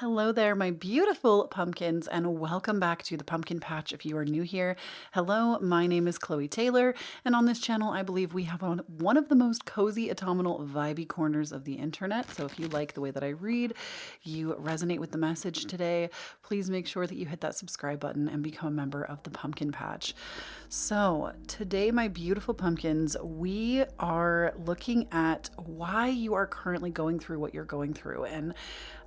Hello there, my beautiful pumpkins, and welcome back to the Pumpkin Patch if you are new here. Hello, my name is Kloee Taylor, and on this channel I believe we have one of the most cozy, autumnal, vibey corners of the internet. So if you like the way that I read, you resonate with the message today, please make sure that you hit that subscribe button and become a member of the Pumpkin Patch. So today, my beautiful pumpkins, we are looking at why you are currently going through what you're going through. And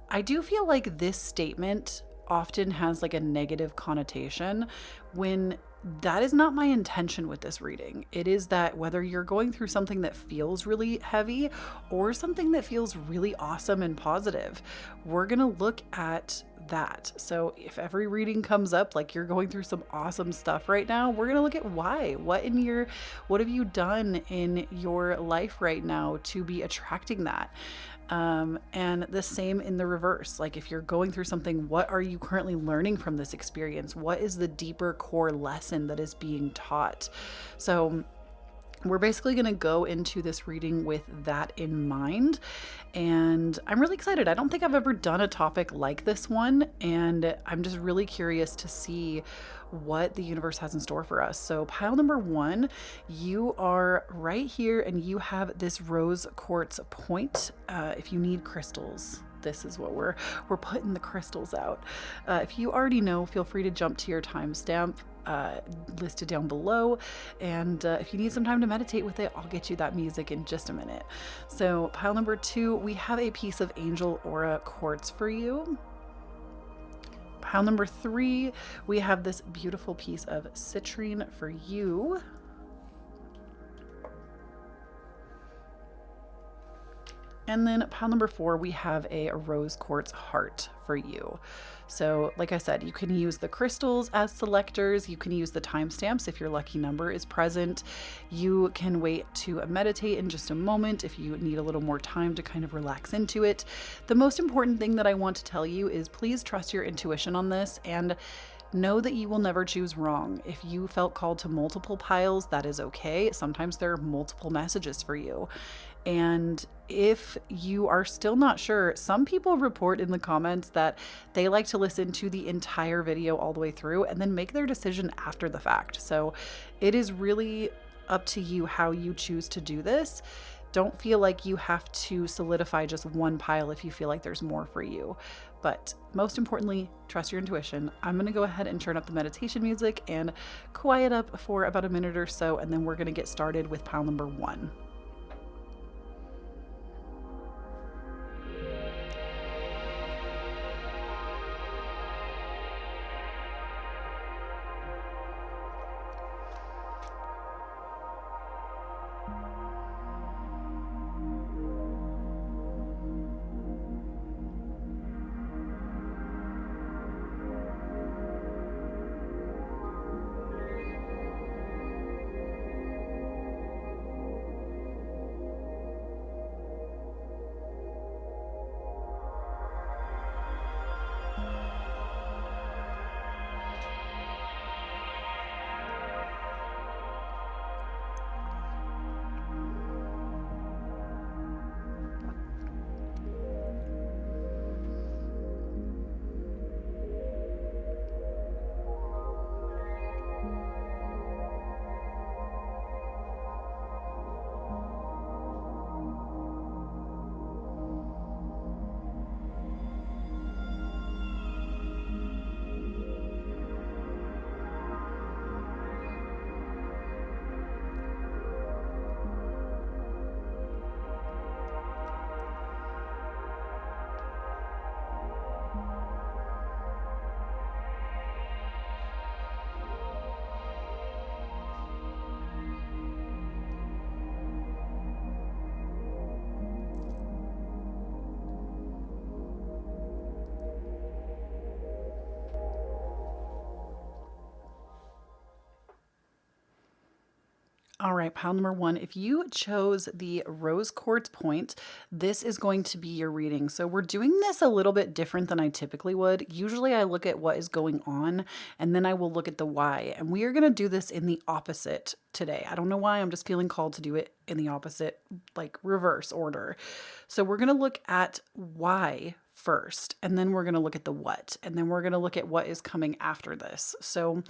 I do feel like this statement often has like a negative connotation when that is not my intention with this reading. It is that whether you're going through something that feels really heavy or something that feels really awesome and positive, we're going to look at that. So if every reading comes up like you're going through some awesome stuff right now, we're going to look at why. What have you done in your life right now to be attracting that? And the same in the reverse. Like if you're going through something, what are you currently learning from this experience? What is the deeper core lesson that is being taught? So we're basically going to go into this reading with that in mind. And I'm really excited. I don't think I've ever done a topic like this one. And I'm just really curious to see what the universe has in store for us. So pile number one, you are right here and you have this rose quartz point. If you need crystals, this is what we're putting the crystals out. If you already know, feel free to jump to your timestamp listed down below, and if you need some time to meditate with it, I'll get you that music in just a minute. So pile number two, we have a piece of angel aura quartz for you. Pile number three, we have this beautiful piece of citrine for you. And then pile number four, we have a rose quartz heart for you. So like I said, you can use the crystals as selectors. You can use the timestamps if your lucky number is present. You can wait to meditate in just a moment if you need a little more time to kind of relax into it. The most important thing that I want to tell you is please trust your intuition on this and know that you will never choose wrong. If you felt called to multiple piles, that is okay. Sometimes there are multiple messages for you. And if you are still not sure, some people report in the comments that they like to listen to the entire video all the way through and then make their decision after the fact. So it is really up to you how you choose to do this. Don't feel like you have to solidify just one pile if you feel like there's more for you. But most importantly, trust your intuition. I'm going to go ahead and turn up the meditation music and quiet up for about a minute or so, and then we're going to get started with pile number one. All right, pile number one, if you chose the rose quartz point, this is going to be your reading. So we're doing this a little bit different than I typically would. Usually I look at what is going on and then I will look at the why. And we are going to do this in the opposite today. I don't know why, I'm just feeling called to do it in the opposite, like reverse order. So we're going to look at why first, and then we're going to look at the what, and then we're going to look at what is coming after this. So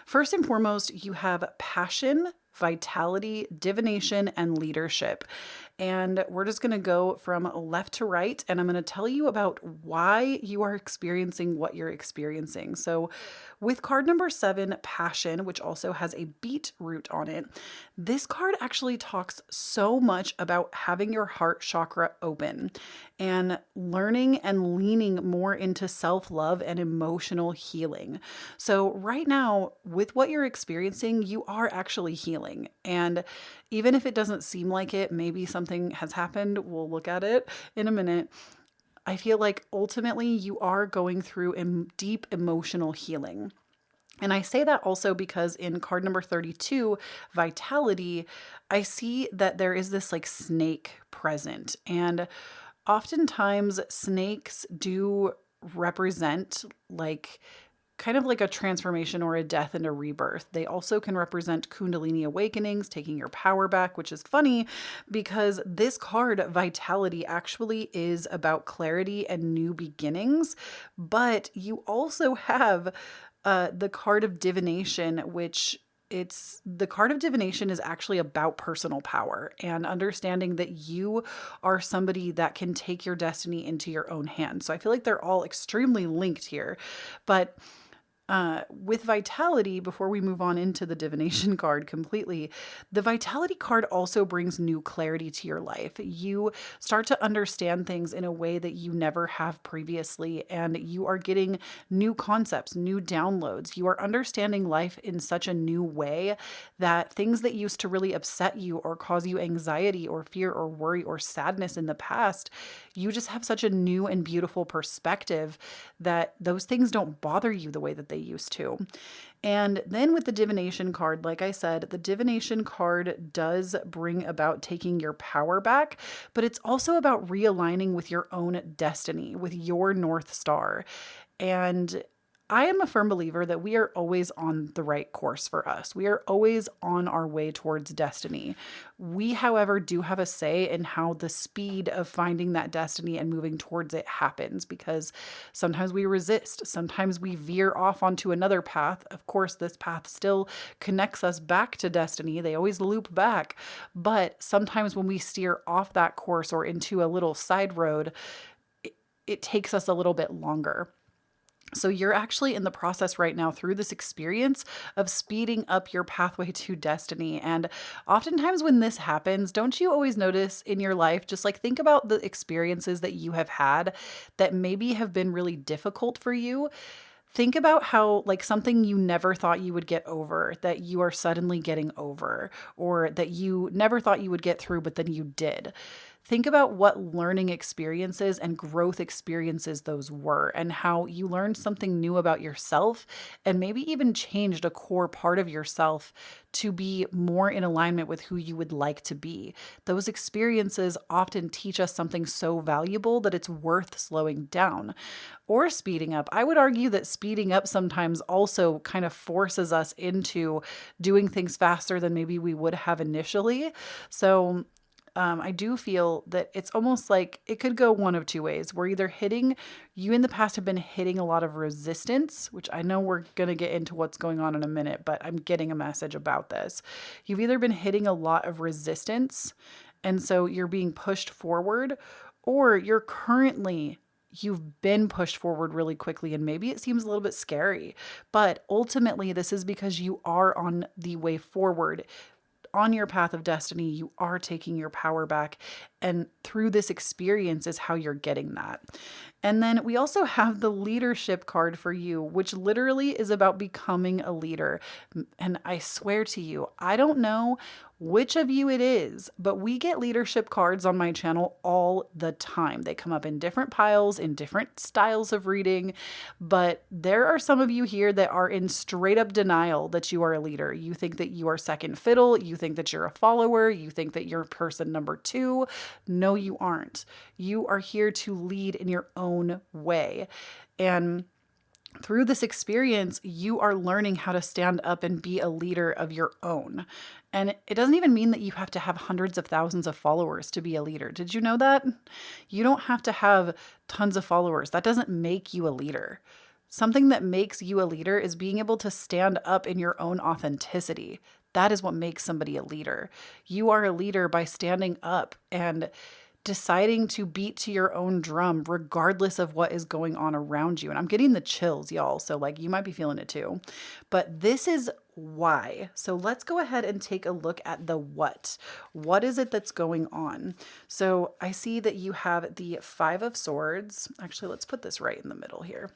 first and foremost, you have passion, vitality, divination, and leadership. And we're just going to go from left to right, and I'm going to tell you about why you are experiencing what you're experiencing. So with card number 7, passion, which also has a beet root on it, this card actually talks so much about having your heart chakra open and learning and leaning more into self-love and emotional healing. So right now, with what you're experiencing, you are actually healing. And even if it doesn't seem like it, maybe something has happened. We'll look at it in a minute. I feel like ultimately you are going through deep emotional healing. And I say that also because in card number 32, vitality, I see that there is this like snake present. And oftentimes snakes do represent like kind of like a transformation or a death and a rebirth. They also can represent Kundalini awakenings, taking your power back, which is funny because this card, Vitality, actually is about clarity and new beginnings. But you also have the card of Divination, which the card of Divination is actually about personal power and understanding that you are somebody that can take your destiny into your own hands. So I feel like they're all extremely linked here. But with Vitality, before we move on into the Divination card completely, the Vitality card also brings new clarity to your life. You start to understand things in a way that you never have previously, and you are getting new concepts, new downloads. You are understanding life in such a new way that things that used to really upset you or cause you anxiety or fear or worry or sadness in the past, you just have such a new and beautiful perspective that those things don't bother you the way that they used to. And then with the Divination card, like I said, the Divination card does bring about taking your power back, but it's also about realigning with your own destiny, with your North Star. And I am a firm believer that we are always on the right course for us. We are always on our way towards destiny. We, however, do have a say in how the speed of finding that destiny and moving towards it happens, because sometimes we resist. Sometimes we veer off onto another path. Of course, this path still connects us back to destiny. They always loop back. But sometimes when we steer off that course or into a little side road, it takes us a little bit longer. So you're actually in the process right now through this experience of speeding up your pathway to destiny. And oftentimes when this happens, don't you always notice in your life, just like think about the experiences that you have had that maybe have been really difficult for you. Think about how like something you never thought you would get over, that you are suddenly getting over, or that you never thought you would get through, but then you did. Think about what learning experiences and growth experiences those were, and how you learned something new about yourself and maybe even changed a core part of yourself to be more in alignment with who you would like to be. Those experiences often teach us something so valuable that it's worth slowing down or speeding up. I would argue that speeding up sometimes also kind of forces us into doing things faster than maybe we would have initially. So I do feel that it's almost like it could go one of two ways. You in the past have been hitting a lot of resistance, which I know we're going to get into what's going on in a minute, but I'm getting a message about this. You've either been hitting a lot of resistance, and so you're being pushed forward, or you've been pushed forward really quickly, and maybe it seems a little bit scary, but ultimately this is because you are on the way forward. On your path of destiny, you are taking your power back, and through this experience is how you're getting that. And then we also have the leadership card for you, which literally is about becoming a leader. And I swear to you, I don't know which of you it is, but we get leadership cards on my channel all the time. They come up in different piles, in different styles of reading, but there are some of you here that are in straight up denial that you are a leader. You think that you are second fiddle. You think that you're a follower. You think that you're person number 2. No, you aren't. You are here to lead in your own way. And through this experience, you are learning how to stand up and be a leader of your own. And it doesn't even mean that you have to have hundreds of thousands of followers to be a leader. Did you know that? You don't have to have tons of followers. That doesn't make you a leader. Something that makes you a leader is being able to stand up in your own authenticity. That is what makes somebody a leader. You are a leader by standing up and deciding to beat to your own drum regardless of what is going on around you. And I'm getting the chills, y'all. So like you might be feeling it too. But this is why. So let's go ahead and take a look at the what. What is it that's going on? So I see that you have the Five of Swords. Actually, let's put this right in the middle here.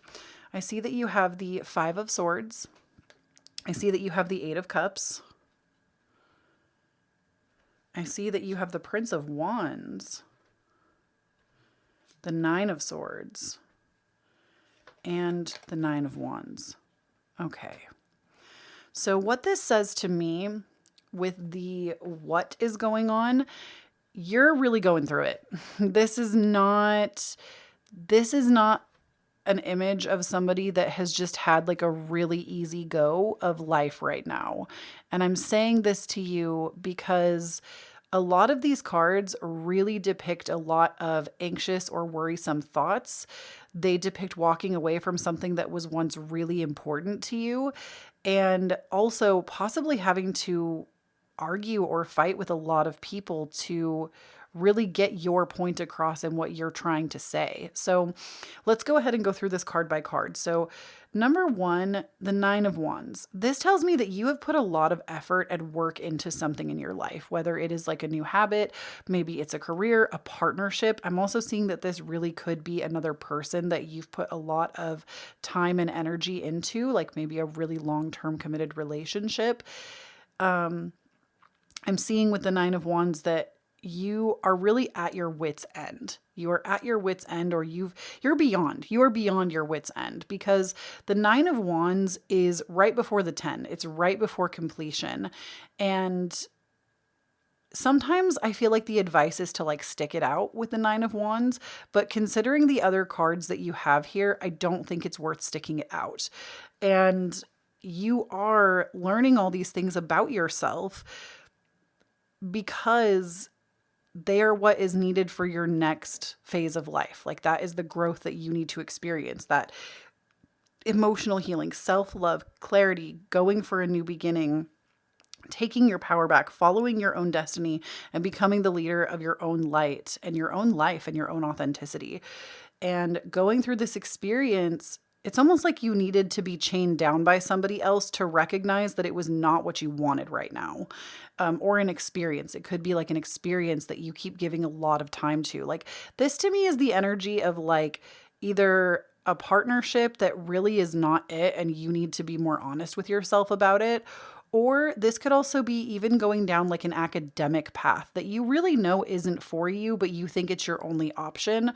I see that you have the Five of Swords. I see that you have the Eight of Cups. I see that you have the Prince of Wands, the Nine of Swords, and the Nine of Wands. Okay. So what this says to me with the what is going on, you're really going through it. This is not an image of somebody that has just had like a really easy go of life right now. And I'm saying this to you because a lot of these cards really depict a lot of anxious or worrisome thoughts. They depict walking away from something that was once really important to you, and also possibly having to argue or fight with a lot of people to really get your point across and what you're trying to say. So let's go ahead and go through this card by card. So number one, the Nine of Wands. This tells me that you have put a lot of effort and work into something in your life, whether it is like a new habit, maybe it's a career, a partnership. I'm also seeing that this really could be another person that you've put a lot of time and energy into, like maybe a really long-term committed relationship. I'm seeing with the Nine of Wands that you are really at your wit's end. You are at your wit's end, or you are beyond your wit's end, because the Nine of Wands is right before the 10. It's right before completion. And sometimes I feel like the advice is to like stick it out with the Nine of Wands, but considering the other cards that you have here, I don't think it's worth sticking it out. And you are learning all these things about yourself because they are what is needed for your next phase of life. Like that is the growth that you need to experience, that emotional healing, self-love, clarity, going for a new beginning, taking your power back, following your own destiny, and becoming the leader of your own light and your own life and your own authenticity. And going through this experience, it's almost like you needed to be chained down by somebody else to recognize that it was not what you wanted right now. Or an experience. It could be like an experience that you keep giving a lot of time to. Like this to me is the energy of like either a partnership that really is not it and you need to be more honest with yourself about it. Or this could also be even going down like an academic path that you really know isn't for you, but you think it's your only option.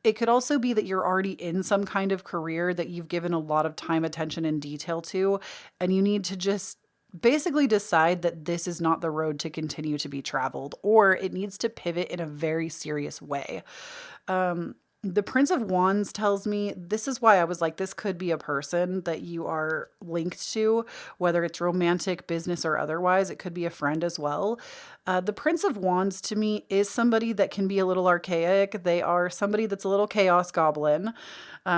It could also be that you're already in some kind of career that you've given a lot of time, attention, and detail to, and you need to just basically decide that this is not the road to continue to be traveled, or it needs to pivot in a very serious way. The Prince of Wands tells me this is why I was like, this could be a person that you are linked to, whether it's romantic, business, or otherwise. It could be a friend as well. The Prince of Wands to me is somebody that can be a little archaic. They are somebody that's a little chaos goblin,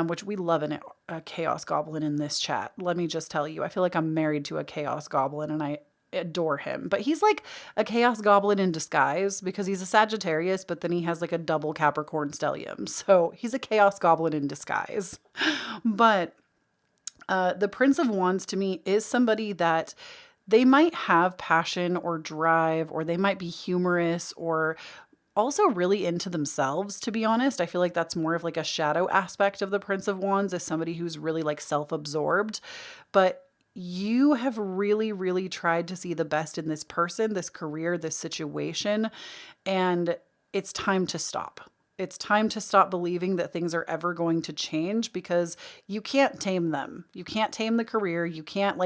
which we love a chaos goblin in this chat. Let me just tell you, I feel like I'm married to a chaos goblin and I adore him. But he's like a chaos goblin in disguise because he's a Sagittarius, but then he has like a double Capricorn stellium. So he's a chaos goblin in disguise. But the Prince of Wands to me is somebody that they might have passion or drive, or they might be humorous, or also really into themselves, to be honest. I feel like that's more of like a shadow aspect of the Prince of Wands, as somebody who's really like self-absorbed. But you have really, really tried to see the best in this person, this career, this situation, and it's time to stop. It's time to stop believing that things are ever going to change, because you can't tame them. You can't tame the career. You can't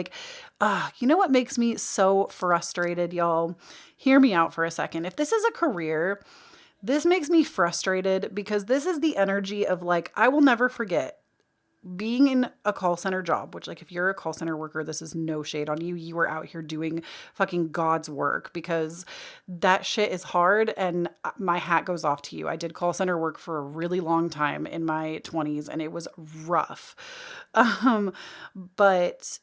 you know what makes me so frustrated, y'all? Hear me out for a second. If this is a career, this makes me frustrated because this is the energy of like, I will never forget being in a call center job, which like if you're a call center worker, this is no shade on you. You are out here doing fucking God's work because that shit is hard, and my hat goes off to you. I did call center work for a really long time in my 20s and it was rough. But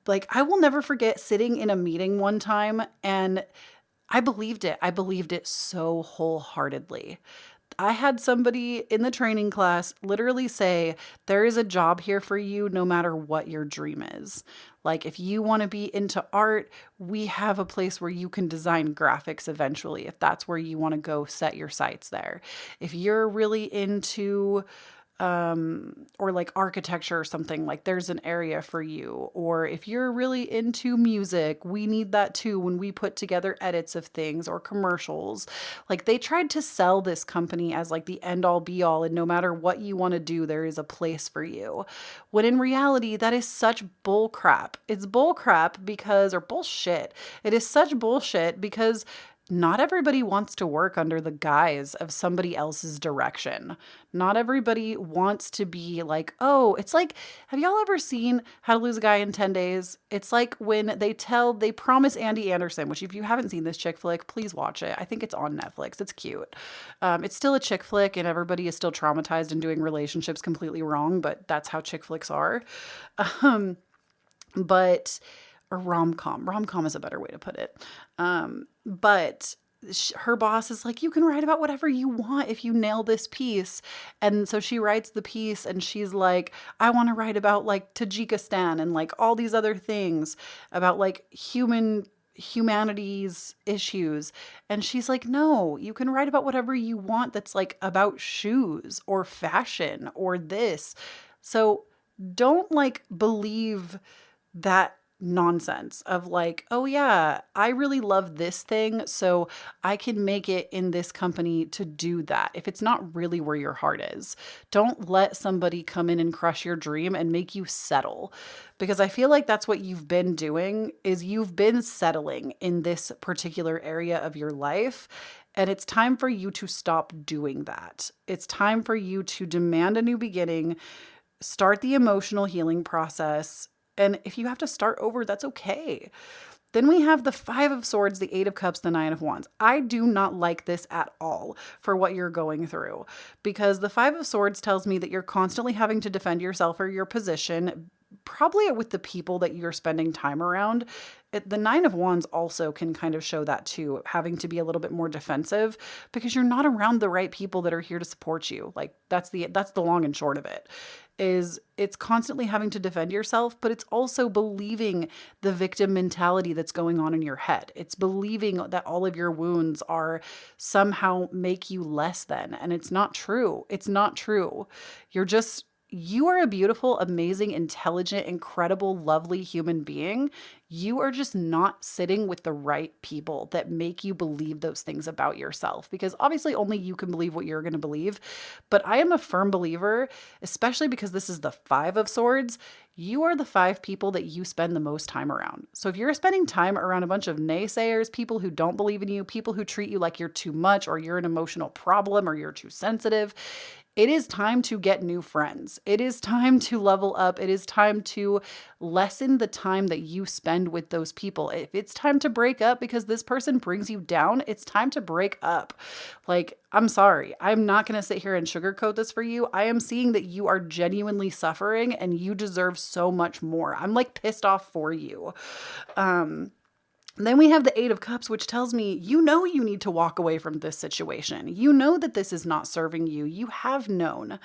like I will never forget sitting in a meeting one time and I believed it. I believed it so wholeheartedly. I had somebody in the training class literally say, there is a job here for you no matter what your dream is. Like, if you want to be into art, we have a place where you can design graphics eventually, if that's where you want to go set your sights there. If you're really into or like architecture or something, like there's an area for you. Or if you're really into music, we need that too when we put together edits of things or commercials. Like they tried to sell this company as like the end all be all, and no matter what you want to do, there is a place for you. When in reality, that is such bull crap. It's bull crap because, or bullshit. It is such bullshit because not everybody wants to work under the guise of somebody else's direction. Not everybody wants to be like, oh, it's like, have y'all ever seen How to Lose a Guy in 10 Days? It's like when they promise Andy Anderson, which if you haven't seen this chick flick, please watch it. I think it's on Netflix. It's cute. It's still a chick flick and everybody is still traumatized and doing relationships completely wrong, but that's how chick flicks are. But or rom-com. Rom-com is a better way to put it. But her boss is like, you can write about whatever you want if you nail this piece. And so she writes the piece and she's like, I want to write about like Tajikistan and like all these other things about like humanity's issues. And she's like, no, you can write about whatever you want that's like about shoes or fashion or this. So don't like believe that nonsense of like, oh yeah, I really love this thing, so I can make it in this company to do that. If it's not really where your heart is, don't let somebody come in and crush your dream and make you settle. Because I feel like that's what you've been doing, is you've been settling in this particular area of your life. And it's time for you to stop doing that. It's time for you to demand a new beginning, start the emotional healing process. And if you have to start over, that's okay. Then we have the Five of Swords, the Eight of Cups, the Nine of Wands. I do not like this at all for what you're going through, because the Five of Swords tells me that you're constantly having to defend yourself or your position, probably with the people that you're spending time around. The Nine of Wands also can kind of show that too, having to be a little bit more defensive because you're not around the right people that are here to support you. Like that's the long and short of it. Is it's constantly having to defend yourself, but it's also believing the victim mentality that's going on in your head. It's believing that all of your wounds are somehow make you less than, and it's not true. It's not true. You are a beautiful, amazing, intelligent, incredible, lovely human being. You are just not sitting with the right people that make you believe those things about yourself, because obviously only you can believe what you're going to believe. But I am a firm believer, especially because this is the Five of Swords, you are the five people that you spend the most time around. So if you're spending time around a bunch of naysayers, people who don't believe in you, people who treat you like you're too much or you're an emotional problem or you're too sensitive, it is time to get new friends. It is time to level up. It is time to lessen the time that you spend with those people. If it's time to break up because this person brings you down, it's time to break up. Like, I'm sorry. I'm not going to sit here and sugarcoat this for you. I am seeing that you are genuinely suffering and you deserve so much more. I'm like pissed off for you. Then we have the Eight of Cups, which tells me, you know, you need to walk away from this situation. You know that this is not serving you. You have known.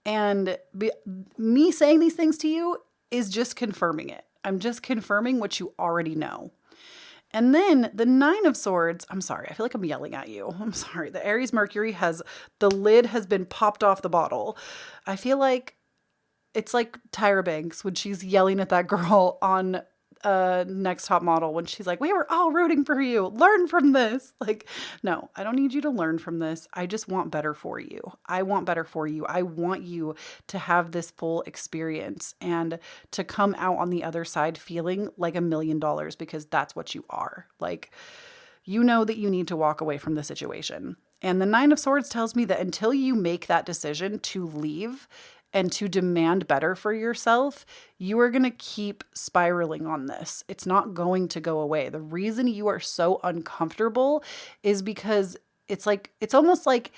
And me saying these things to you is just confirming it. I'm just confirming what you already know. And then the Nine of Swords, I'm sorry, I feel like I'm yelling at you. I'm sorry. The Aries Mercury the lid has been popped off the bottle. I feel like it's like Tyra Banks when she's yelling at that girl on Next Top Model when she's like, we were all rooting for you. Learn from this. Like, no, I don't need you to learn from this. I just want better for you. I want better for you. I want you to have this full experience and to come out on the other side feeling like $1 million, because that's what you are. Like, you know that you need to walk away from the situation. And the Nine of Swords tells me that until you make that decision to leave and to demand better for yourself, you are going to keep spiraling on this. It's not going to go away. The reason you are so uncomfortable is because it's almost like,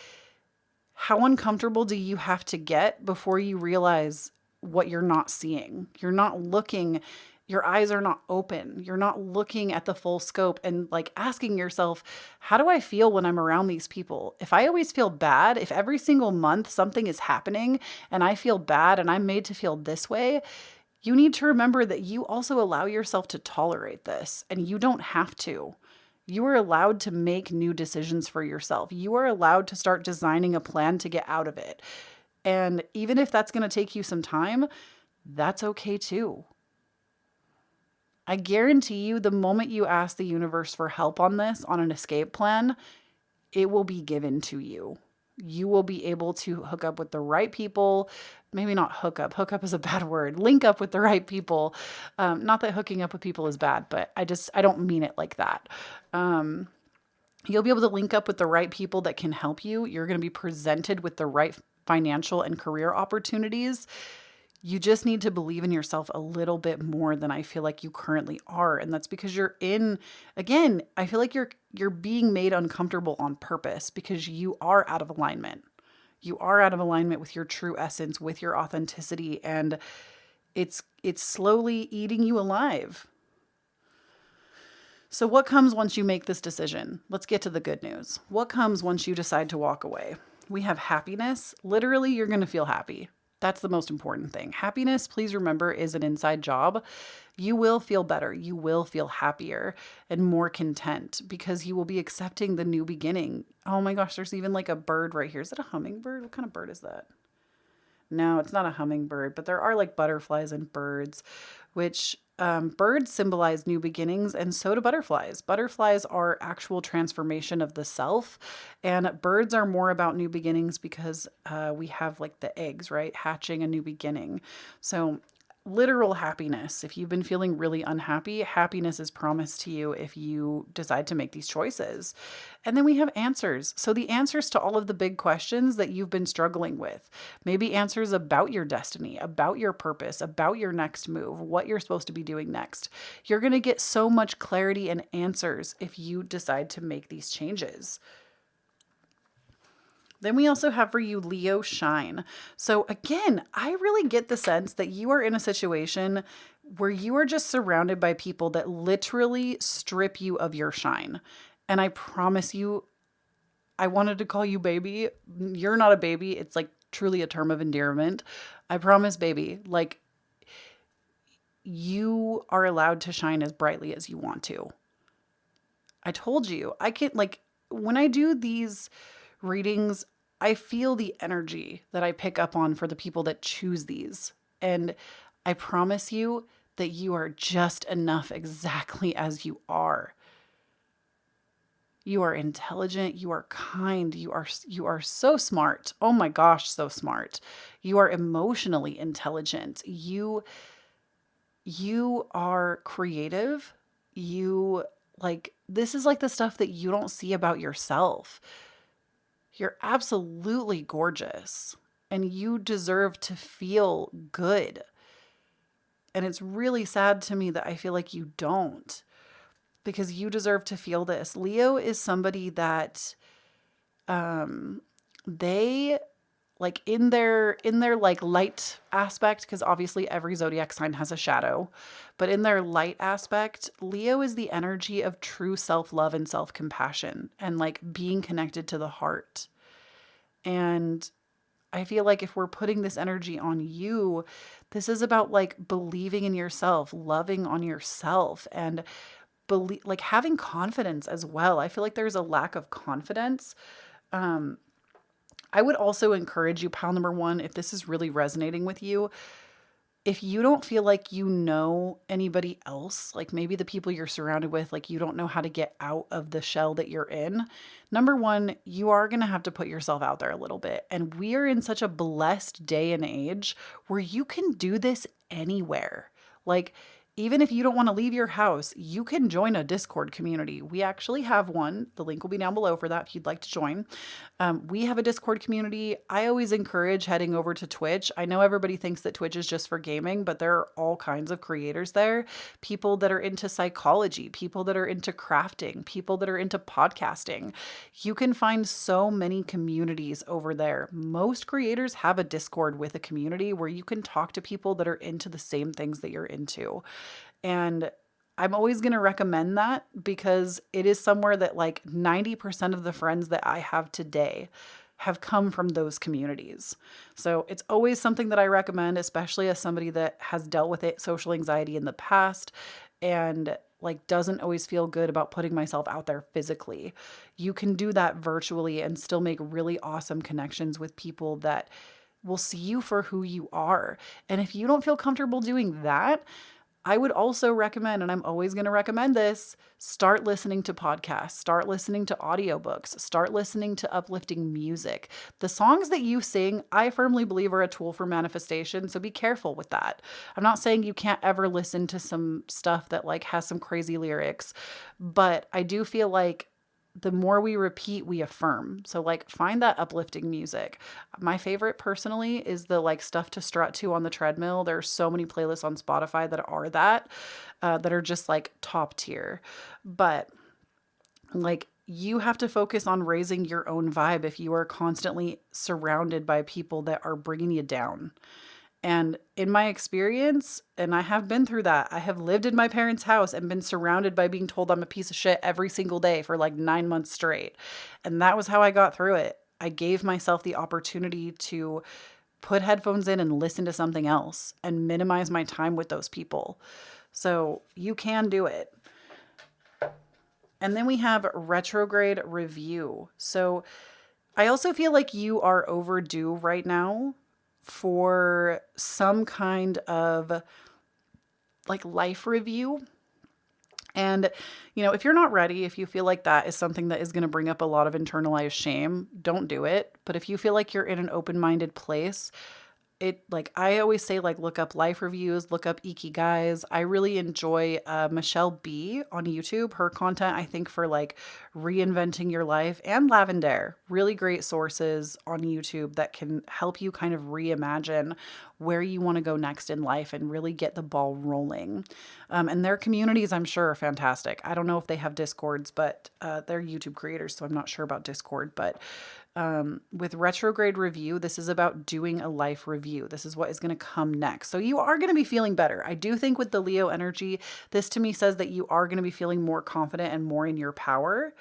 how uncomfortable do you have to get before you realize what you're not seeing? You're not looking, your eyes are not open. You're not looking at the full scope and like asking yourself, how do I feel when I'm around these people? If I always feel bad, if every single month something is happening and I feel bad and I'm made to feel this way, you need to remember that you also allow yourself to tolerate this, and you don't have to. You are allowed to make new decisions for yourself. You are allowed to start designing a plan to get out of it. And even if that's going to take you some time, that's okay too. I guarantee you, the moment you ask the universe for help on this, on an escape plan, it will be given to you. You will be able to hook up with the right people. Maybe not hook up. Hook up is a bad word. Link up with the right people. Not that hooking up with people is bad, but I don't mean it like that. You'll be able to link up with the right people that can help you. You're going to be presented with the right financial and career opportunities. You just need to believe in yourself a little bit more than I feel like you currently are. And that's because again, I feel like you're being made uncomfortable on purpose because you are out of alignment. You are out of alignment with your true essence, with your authenticity, and it's slowly eating you alive. So what comes once you make this decision? Let's get to the good news. What comes once you decide to walk away? We have happiness. Literally, you're going to feel happy. That's the most important thing. Happiness, please remember, is an inside job. You will feel better. You will feel happier and more content because you will be accepting the new beginning. Oh my gosh, there's even like a bird right here. Is it a hummingbird? What kind of bird is that? No, it's not a hummingbird, but there are like butterflies and birds, which birds symbolize new beginnings, and so do butterflies. Butterflies are actual transformation of the self, and birds are more about new beginnings because we have like the eggs, right? Hatching a new beginning. So literal happiness. If you've been feeling really unhappy, happiness is promised to you if you decide to make these choices. And then we have answers. So the answers to all of the big questions that you've been struggling with, maybe answers about your destiny, about your purpose, about your next move, what you're supposed to be doing next. You're going to get so much clarity and answers if you decide to make these changes. Then we also have for you, Leo, shine. So again, I really get the sense that you are in a situation where you are just surrounded by people that literally strip you of your shine. And I promise you, I wanted to call you baby. You're not a baby. It's like truly a term of endearment. I promise, baby, like you are allowed to shine as brightly as you want to. I told you, I can't, like, when I do these readings, I feel the energy that I pick up on for the people that choose these. And I promise you that you are just enough exactly as you are. You are intelligent, you are kind, you are so smart. Oh my gosh, so smart. You are emotionally intelligent. You are creative. This is like the stuff that you don't see about yourself. You're absolutely gorgeous, and you deserve to feel good. And it's really sad to me that I feel like you don't, because you deserve to feel this. Leo is somebody that they like in their like light aspect, because obviously every zodiac sign has a shadow, but in their light aspect, Leo is the energy of true self-love and self-compassion and like being connected to the heart. And I feel like if we're putting this energy on you, this is about like believing in yourself, loving on yourself, and like having confidence as well. I feel like there's a lack of confidence. I would also encourage you, pile number one, if this is really resonating with you, if you don't feel like you know anybody else, like maybe the people you're surrounded with, like you don't know how to get out of the shell that you're in, number one, you are going to have to put yourself out there a little bit. And we are in such a blessed day and age where you can do this anywhere. Like Even if you don't want to leave your house, you can join a Discord community. We actually have one. The link will be down below for that if you'd like to join. We have a Discord community. I always encourage heading over to Twitch. I know everybody thinks that Twitch is just for gaming, but there are all kinds of creators there. People that are into psychology, people that are into crafting, people that are into podcasting. You can find so many communities over there. Most creators have a Discord with a community where you can talk to people that are into the same things that you're into. And I'm always going to recommend that because it is somewhere that like 90% of the friends that I have today have come from those communities. So it's always something that I recommend, especially as somebody that has dealt with it, social anxiety in the past, and like doesn't always feel good about putting myself out there physically. You can do that virtually and still make really awesome connections with people that will see you for who you are. And if you don't feel comfortable doing that, I would also recommend, and I'm always going to recommend this, start listening to podcasts, start listening to audiobooks, start listening to uplifting music. The songs that you sing, I firmly believe are a tool for manifestation, so be careful with that. I'm not saying you can't ever listen to some stuff that like has some crazy lyrics, but I do feel like the more we repeat, we affirm. So like find that uplifting music. My favorite personally is the like stuff to strut to on the treadmill. There are so many playlists on Spotify that are just like top tier. But like you have to focus on raising your own vibe if you are constantly surrounded by people that are bringing you down. And in my experience, and I have been through that, I have lived in my parents' house and been surrounded by being told I'm a piece of shit every single day for like 9 months straight. And that was how I got through it. I gave myself the opportunity to put headphones in and listen to something else and minimize my time with those people. So you can do it. And then we have retrograde review. So I also feel like you are overdue right now for some kind of like life review. And, you know, if you're not ready, if you feel like that is something that is going to bring up a lot of internalized shame, don't do it. But if you feel like you're in an open-minded place, like I always say, like look up life reviews, look up Ikigais. I really enjoy Michelle B on YouTube. Her content, I think, for like reinventing your life, and Lavender, really great sources on YouTube that can help you kind of reimagine where you want to go next in life and really get the ball rolling. And their communities, I'm sure, are fantastic. I don't know if they have Discords, but they're YouTube creators, so I'm not sure about Discord. But with retrograde review, this is about doing a life review. This is what is going to come next. So you are going to be feeling better. I do think with the Leo energy, this to me says that you are going to be feeling more confident and more in your power.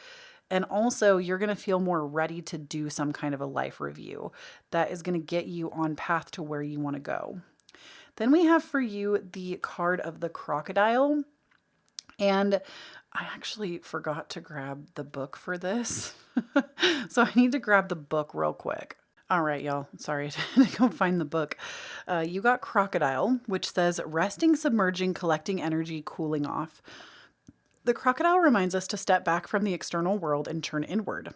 And also you're going to feel more ready to do some kind of a life review that is going to get you on path to where you want to go. Then we have for you the card of the crocodile. And I actually forgot to grab the book for this. So I need to grab the book real quick. All right, y'all. Sorry to go find the book. You got crocodile, which says resting, submerging, collecting energy, cooling off. The crocodile reminds us to step back from the external world and turn inward.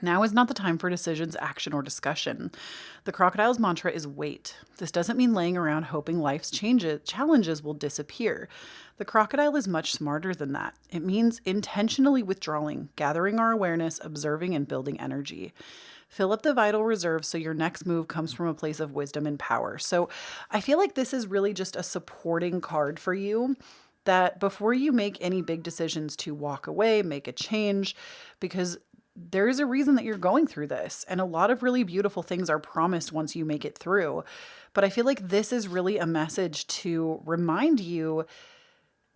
Now is not the time for decisions, action, or discussion. The crocodile's mantra is wait. This doesn't mean laying around hoping life's challenges will disappear. The crocodile is much smarter than that. It means intentionally withdrawing, gathering our awareness, observing, and building energy. Fill up the vital reserves so your next move comes from a place of wisdom and power. So I feel like this is really just a supporting card for you, that before you make any big decisions to walk away, make a change, because there is a reason that you're going through this. And a lot of really beautiful things are promised once you make it through. But I feel like this is really a message to remind you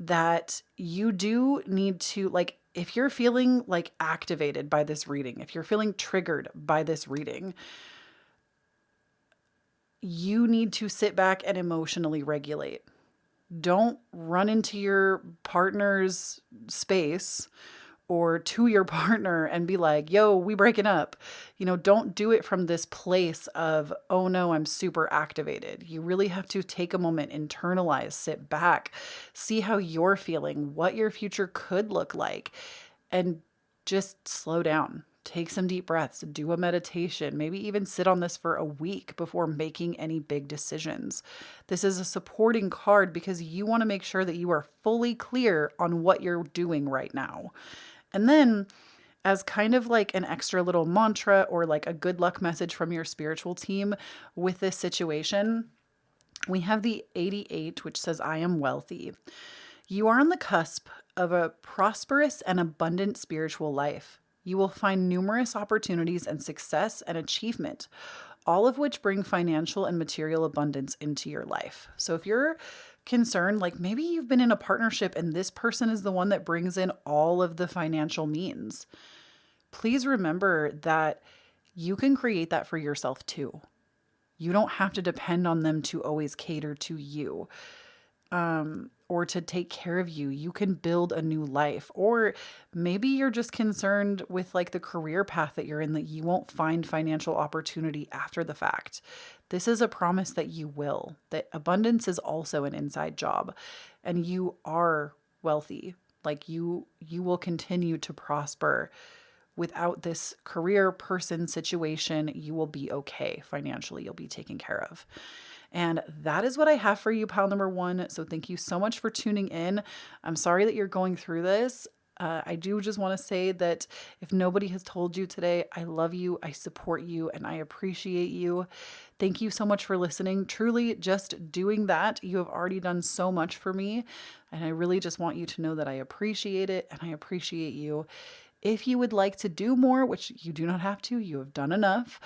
that you do need to, like, if you're feeling like activated by this reading, if you're feeling triggered by this reading, you need to sit back and emotionally regulate. Don't run into your partner's space or to your partner and be like, yo, we breaking up. You know, don't do it from this place of, oh no, I'm super activated. You really have to take a moment, internalize, sit back, see how you're feeling, what your future could look like, and just slow down. Take some deep breaths, do a meditation, maybe even sit on this for a week before making any big decisions. This is a supporting card because you want to make sure that you are fully clear on what you're doing right now. And then, as kind of like an extra little mantra or like a good luck message from your spiritual team with this situation, we have the 88, which says, I am wealthy. You are on the cusp of a prosperous and abundant spiritual life. You will find numerous opportunities and success and achievement, all of which bring financial and material abundance into your life. So if you're concerned, like maybe you've been in a partnership and this person is the one that brings in all of the financial means, please remember that you can create that for yourself too. You don't have to depend on them to always cater to you. Or to take care of you. You can build a new life. Or maybe you're just concerned with like the career path that you're in, that you won't find financial opportunity after the fact. This is a promise that you will, that abundance is also an inside job, and you are wealthy. Like you will continue to prosper. Without this career person situation, you will be okay financially. You'll be taken care of. And that is what I have for you, pile number one. So thank you so much for tuning in. I'm sorry that you're going through this. I do just want to say that if nobody has told you today, I love you, I support you, and I appreciate you. Thank you so much for listening. Truly, just doing that, you have already done so much for me. And I really just want you to know that I appreciate it and I appreciate you. If you would like to do more, which you do not have to, you have done enough.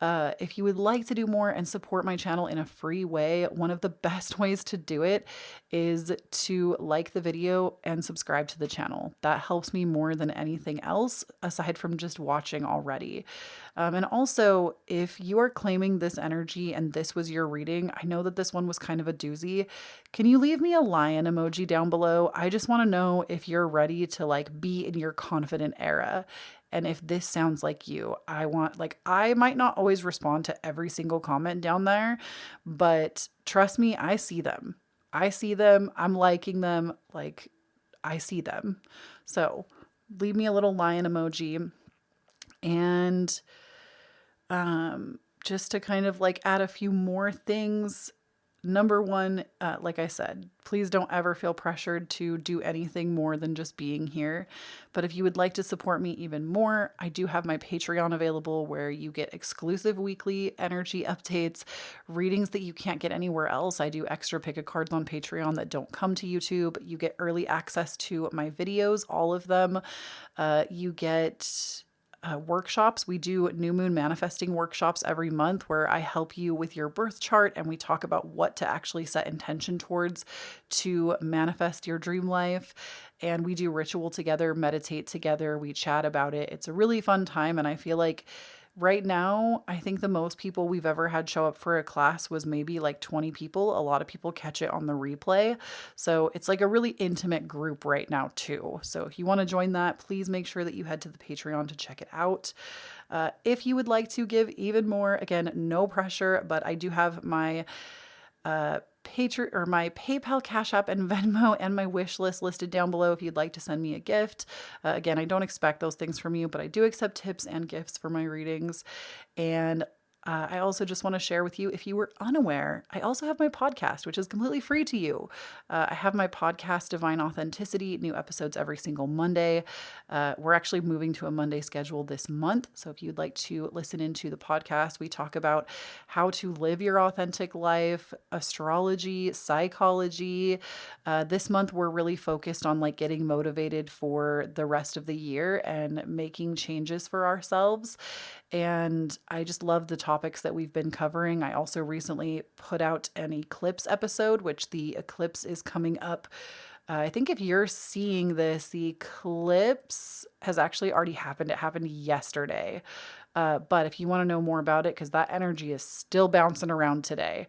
If you would like to do more and support my channel in a free way, one of the best ways to do it is to like the video and subscribe to the channel. That helps me more than anything else, aside from just watching already. And also, if you are claiming this energy and this was your reading, I know that this one was kind of a doozy. Can you leave me a lion emoji down below? I just want to know if you're ready to like be in your confident era. And if this sounds like you, I might not always respond to every single comment down there, but trust me, I see them. I see them. I'm liking them. Like, I see them. So leave me a little lion emoji. And just to kind of like add a few more things. Number one, like I said, please don't ever feel pressured to do anything more than just being here. But if you would like to support me even more, I do have my Patreon available where you get exclusive weekly energy updates, readings that you can't get anywhere else. I do extra pick a cards on Patreon that don't come to YouTube. You get early access to my videos, all of them. You get workshops. We do new moon manifesting workshops every month where I help you with your birth chart and we talk about what to actually set intention towards to manifest your dream life. And we do ritual together, meditate together, we chat about it. It's a really fun time. And I feel like right now, I think the most people we've ever had show up for a class was maybe like 20 people. A lot of people catch it on the replay. So it's like a really intimate group right now too. So if you want to join that, please make sure that you head to the Patreon to check it out. If you would like to give even more, again, no pressure, but I do have my my PayPal, Cashapp, and Venmo, and my wish list listed down below if you'd like to send me a gift. Again, I don't expect those things from you, but I do accept tips and gifts for my readings. And I also just want to share with you, if you were unaware, I also have my podcast, which is completely free to you. I have my podcast, Divine Authenticity, new episodes every single Monday. We're actually moving to a Monday schedule this month. So if you'd like to listen into the podcast, we talk about how to live your authentic life, astrology, psychology. This month, we're really focused on like getting motivated for the rest of the year and making changes for ourselves. And I just love the topics that we've been covering. I also recently put out an eclipse episode, which the eclipse is coming up. I think if you're seeing this, the eclipse has actually already happened. It happened yesterday. But if you want to know more about it, because that energy is still bouncing around today,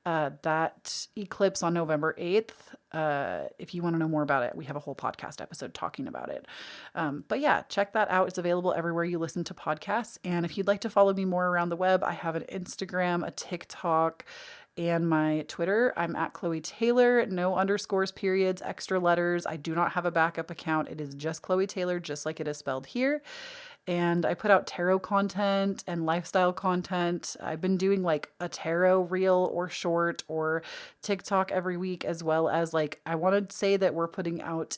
that eclipse on November 8th, if you want to know more about it, we have a whole podcast episode talking about it. But yeah, check that out. It's available everywhere you listen to podcasts. And if you'd like to follow me more around the web, I have an Instagram, a TikTok, and my Twitter. I'm at Kloee Taylor, no underscores, periods, extra letters. I do not have a backup account. It is just Kloee Taylor, just like it is spelled here. and I put out tarot content and lifestyle content. I've been doing like a tarot reel or short or TikTok every week, as well as like, I want to say that we're putting out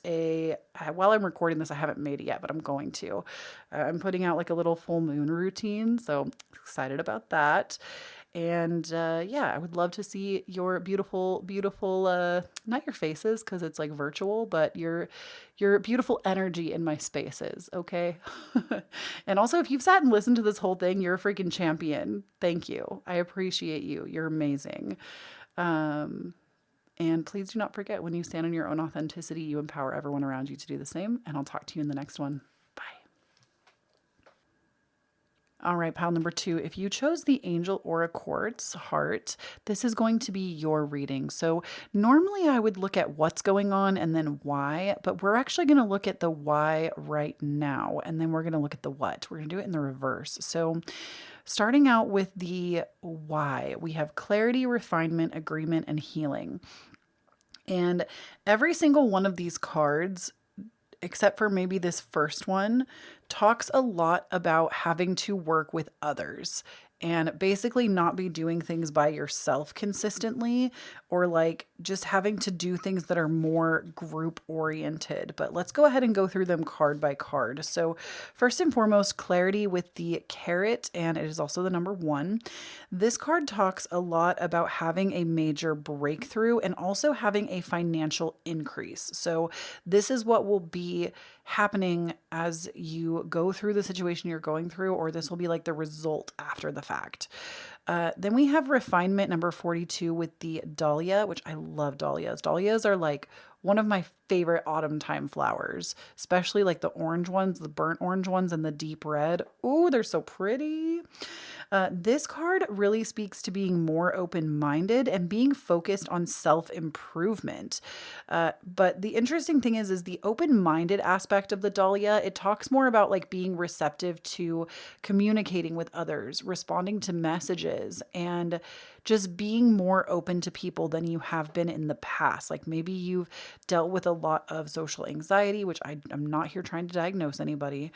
while I'm recording this, I haven't made it yet, but I'm going to. I'm putting out like a little full moon routine. So excited about that. And yeah, I would love to see your beautiful, beautiful, not your faces because it's like virtual, but your beautiful energy in my spaces. Okay. And also, if you've sat and listened to this whole thing, you're a freaking champion. Thank you. I appreciate you. You're amazing. Um, and please do not forget, when you stand in your own authenticity, you empower everyone around you to do the same. And I'll talk to you in the next one. Bye. All right, pile number 2. If you chose the Angel Aura Quartz Heart, this is going to be your reading. So normally I would look at what's going on and then why, but we're actually going to look at the why right now, and then we're going to look at the what. We're going to do it in the reverse. So starting out with the why, we have clarity, refinement, agreement, and healing. And every single one of these cards, except for maybe this first one, talks a lot about having to work with others and basically not be doing things by yourself consistently, or like just having to do things that are more group oriented. But let's go ahead and go through them card by card. So first and foremost, clarity with the carrot, and it is also the number 1. This card talks a lot about having a major breakthrough and also having a financial increase. So this is what will be happening as you go through the situation you're going through, or this will be like the result after the fact. Then we have refinement, number 42, with the dahlia, which I love dahlias. Dahlias are like one of my favorite autumn time flowers, especially like the orange ones, the burnt orange ones, and the deep red. Oh, they're so pretty. This card really speaks to being more open-minded and being focused on self-improvement. But the interesting thing is the open-minded aspect of the dahlia, it talks more about like being receptive to communicating with others, responding to messages, and just being more open to people than you have been in the past. Like maybe you've dealt with a lot of social anxiety, which I'm not here trying to diagnose anybody.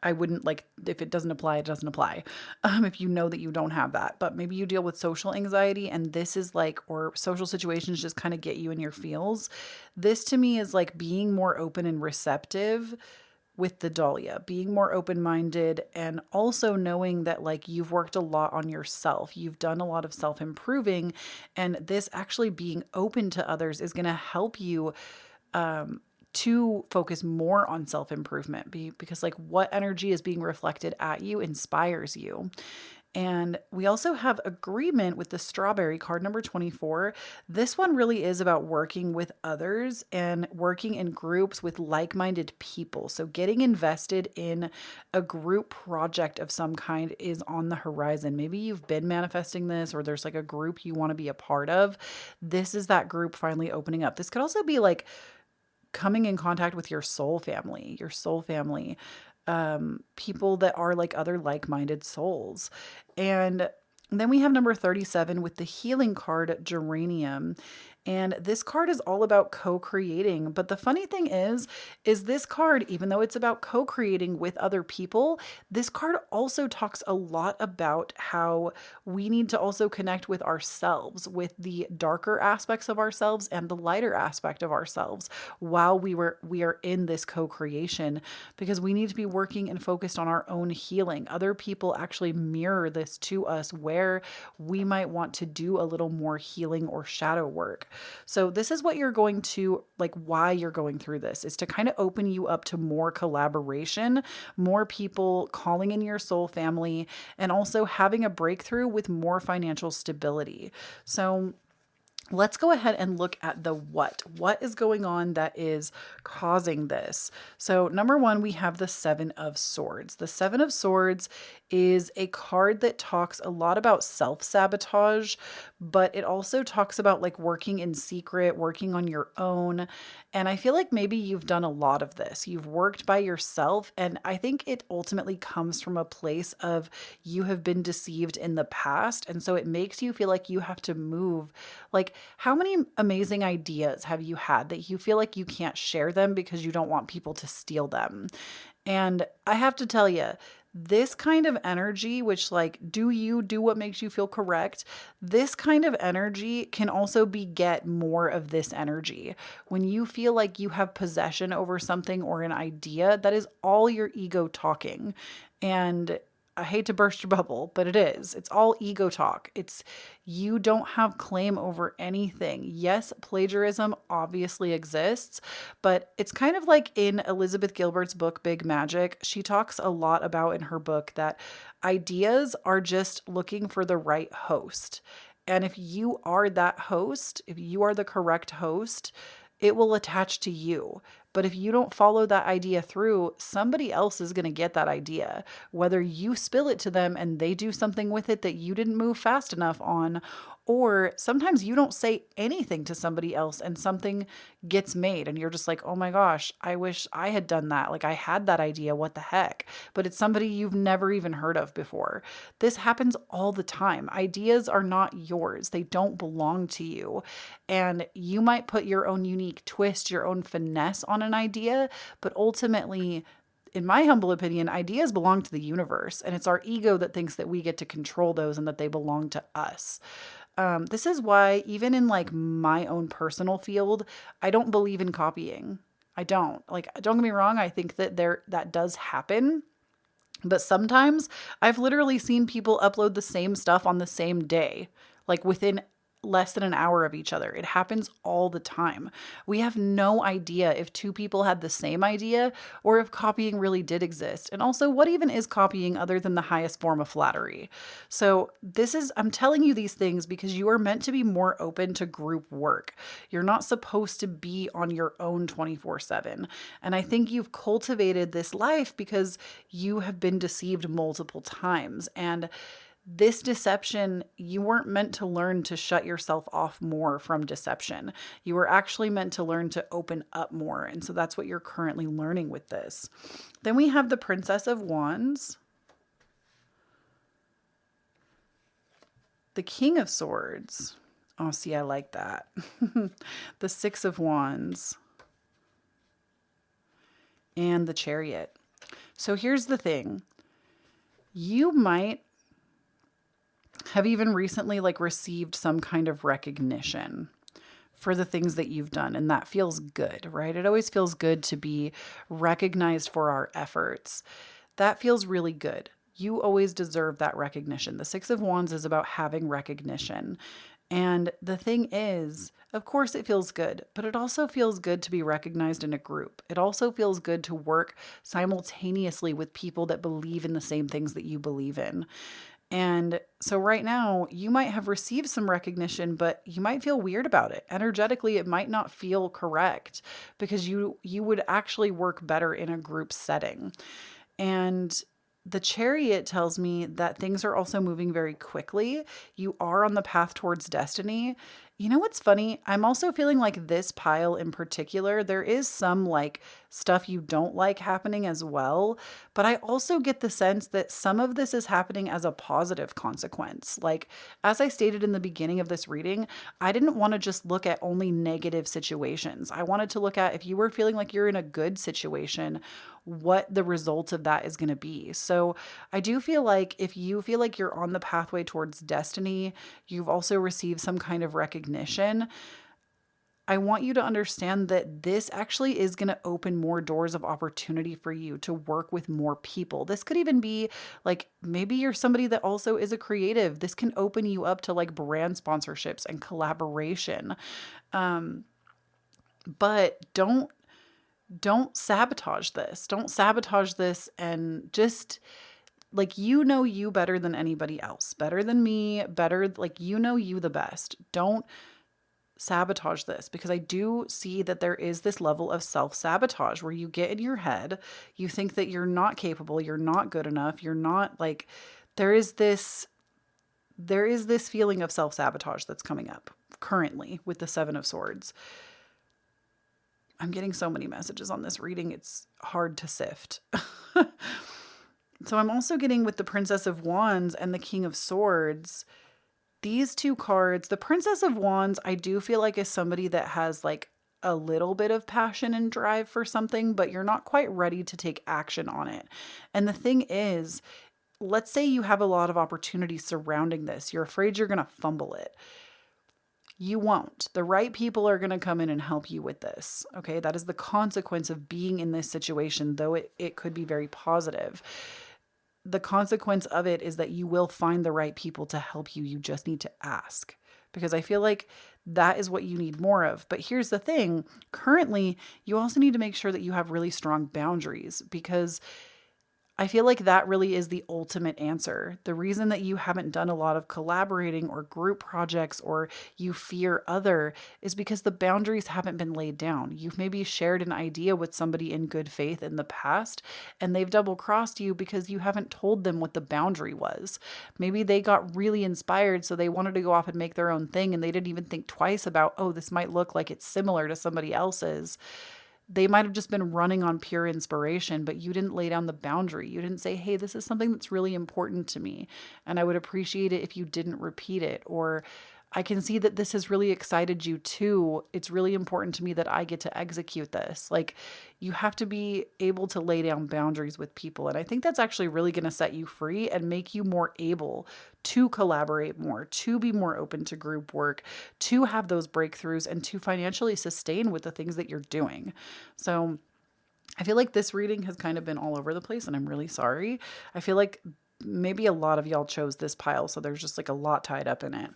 I wouldn't, like, if it doesn't apply, it doesn't apply. If you know that you don't have that, but maybe you deal with social anxiety and this is like, or social situations just kind of get you in your feels. This to me is like being more open and receptive with the dahlia, being more open-minded, and also knowing that like you've worked a lot on yourself. You've done a lot of self-improving, and this actually being open to others is going to help you to focus more on self-improvement, because like what energy is being reflected at you inspires you. And we also have agreement with the strawberry card, number 24. This one really is about working with others and working in groups with like-minded people. So getting invested in a group project of some kind is on the horizon. Maybe you've been manifesting this, or there's like a group you want to be a part of. This is that group finally opening up. This could also be like coming in contact with your soul family, people that are like other like-minded souls. And then we have number 37 with the healing card, geranium. And this card is all about co-creating. But the funny thing is this card, even though it's about co-creating with other people, this card also talks a lot about how we need to also connect with ourselves, with the darker aspects of ourselves and the lighter aspect of ourselves while we are in this co-creation, because we need to be working and focused on our own healing. Other people actually mirror this to us, where we might want to do a little more healing or shadow work. So this is what you're going to, like, why you're going through this is to kind of open you up to more collaboration, more people calling in your soul family, and also having a breakthrough with more financial stability. So let's go ahead and look at the what. What is going on that is causing this? So number 1, we have the 7 of Swords. The 7 of Swords is a card that talks a lot about self-sabotage, but it also talks about like working in secret, working on your own. And I feel like maybe you've done a lot of this. You've worked by yourself, and I think it ultimately comes from a place of you have been deceived in the past, and so it makes you feel like you have to move. Like, how many amazing ideas have you had that you feel like you can't share them because you don't want people to steal them? And I have to tell you, this kind of energy, which like, do you do what makes you feel correct? This kind of energy can also beget more of this energy. When you feel like you have possession over something or an idea, that is all your ego talking. And I hate to burst your bubble, but it is. It's all ego talk. It's you don't have claim over anything. Yes, plagiarism obviously exists, but it's kind of like in Elizabeth Gilbert's book, Big Magic. She talks a lot about in her book that ideas are just looking for the right host. And if you are that host, if you are the correct host, it will attach to you. But if you don't follow that idea through, somebody else is going to get that idea. Whether you spill it to them and they do something with it that you didn't move fast enough on, or sometimes you don't say anything to somebody else and something gets made and you're just like, oh my gosh, I wish I had done that. Like I had that idea. What the heck? But it's somebody you've never even heard of before. This happens all the time. Ideas are not yours. They don't belong to you. And you might put your own unique twist, your own finesse on an idea, but ultimately, in my humble opinion, ideas belong to the universe, and it's our ego that thinks that we get to control those and that they belong to us. This is why even in like my own personal field, I don't believe in copying. I don't. Like, don't get me wrong, I think that that does happen. But sometimes I've literally seen people upload the same stuff on the same day, like within less than an hour of each other. It happens all the time. We have no idea if two people had the same idea or if copying really did exist. And also, what even is copying other than the highest form of flattery? So I'm telling you these things because you are meant to be more open to group work. You're not supposed to be on your own 24/7. And I think you've cultivated this life because you have been deceived multiple times. And this deception, you weren't meant to learn to shut yourself off more from deception. You were actually meant to learn to open up more. And so that's what you're currently learning with this. Then we have the Princess of Wands, the King of Swords. Oh, see, I like that. The Six of Wands, and the Chariot. So here's the thing. You might have even recently like received some kind of recognition for the things that you've done. And that feels good, right? It always feels good to be recognized for our efforts. That feels really good. You always deserve that recognition. The Six of Wands is about having recognition. And the thing is, of course it feels good, but it also feels good to be recognized in a group. It also feels good to work simultaneously with people that believe in the same things that you believe in. And so right now you might have received some recognition, but you might feel weird about it. Energetically, it might not feel correct because you would actually work better in a group setting. And the Chariot tells me that things are also moving very quickly. You are on the path towards destiny. You know what's funny? I'm also feeling like this pile in particular, there is some like stuff you don't like happening as well. But I also get the sense that some of this is happening as a positive consequence. Like, as I stated in the beginning of this reading, I didn't want to just look at only negative situations. I wanted to look at if you were feeling like you're in a good situation, what the result of that is going to be. So I do feel like if you feel like you're on the pathway towards destiny, you've also received some kind of recognition. I want you to understand that this actually is going to open more doors of opportunity for you to work with more people. This could even be like, maybe you're somebody that also is a creative. This can open you up to like brand sponsorships and collaboration. But don't sabotage this. Don't sabotage this, and just like, you better than anybody else, better than me, better, like, you the best. Don't sabotage this, because I do see that there is this level of self-sabotage where you get in your head, you think that you're not capable, you're not good enough, you're not like, there is this feeling of self-sabotage that's coming up currently with the Seven of Swords. I'm getting so many messages on this reading, it's hard to sift. So I'm also getting with the Princess of Wands and the King of Swords, these two cards. The Princess of Wands, I do feel like is somebody that has like a little bit of passion and drive for something, but you're not quite ready to take action on it. And the thing is, let's say you have a lot of opportunities surrounding this. You're afraid you're going to fumble it. You won't. The right people are going to come in and help you with this. Okay. That is the consequence of being in this situation, though it could be very positive. The consequence of it is that you will find the right people to help you. You just need to ask, because I feel like that is what you need more of. But here's the thing. Currently, you also need to make sure that you have really strong boundaries, because I feel like that really is the ultimate answer. The reason that you haven't done a lot of collaborating or group projects, or you fear other, is because the boundaries haven't been laid down. You've maybe shared an idea with somebody in good faith in the past, and they've double crossed you because you haven't told them what the boundary was. Maybe they got really inspired, so they wanted to go off and make their own thing, and they didn't even think twice about, oh, this might look like it's similar to somebody else's. They might have just been running on pure inspiration, but you didn't lay down the boundary. You didn't say, hey, this is something that's really important to me, and I would appreciate it if you didn't repeat it. Or, I can see that this has really excited you too. It's really important to me that I get to execute this. Like, you have to be able to lay down boundaries with people. And I think that's actually really going to set you free and make you more able to collaborate more, to be more open to group work, to have those breakthroughs, and to financially sustain with the things that you're doing. So I feel like this reading has kind of been all over the place, and I'm really sorry. I feel like maybe a lot of y'all chose this pile, so there's just like a lot tied up in it.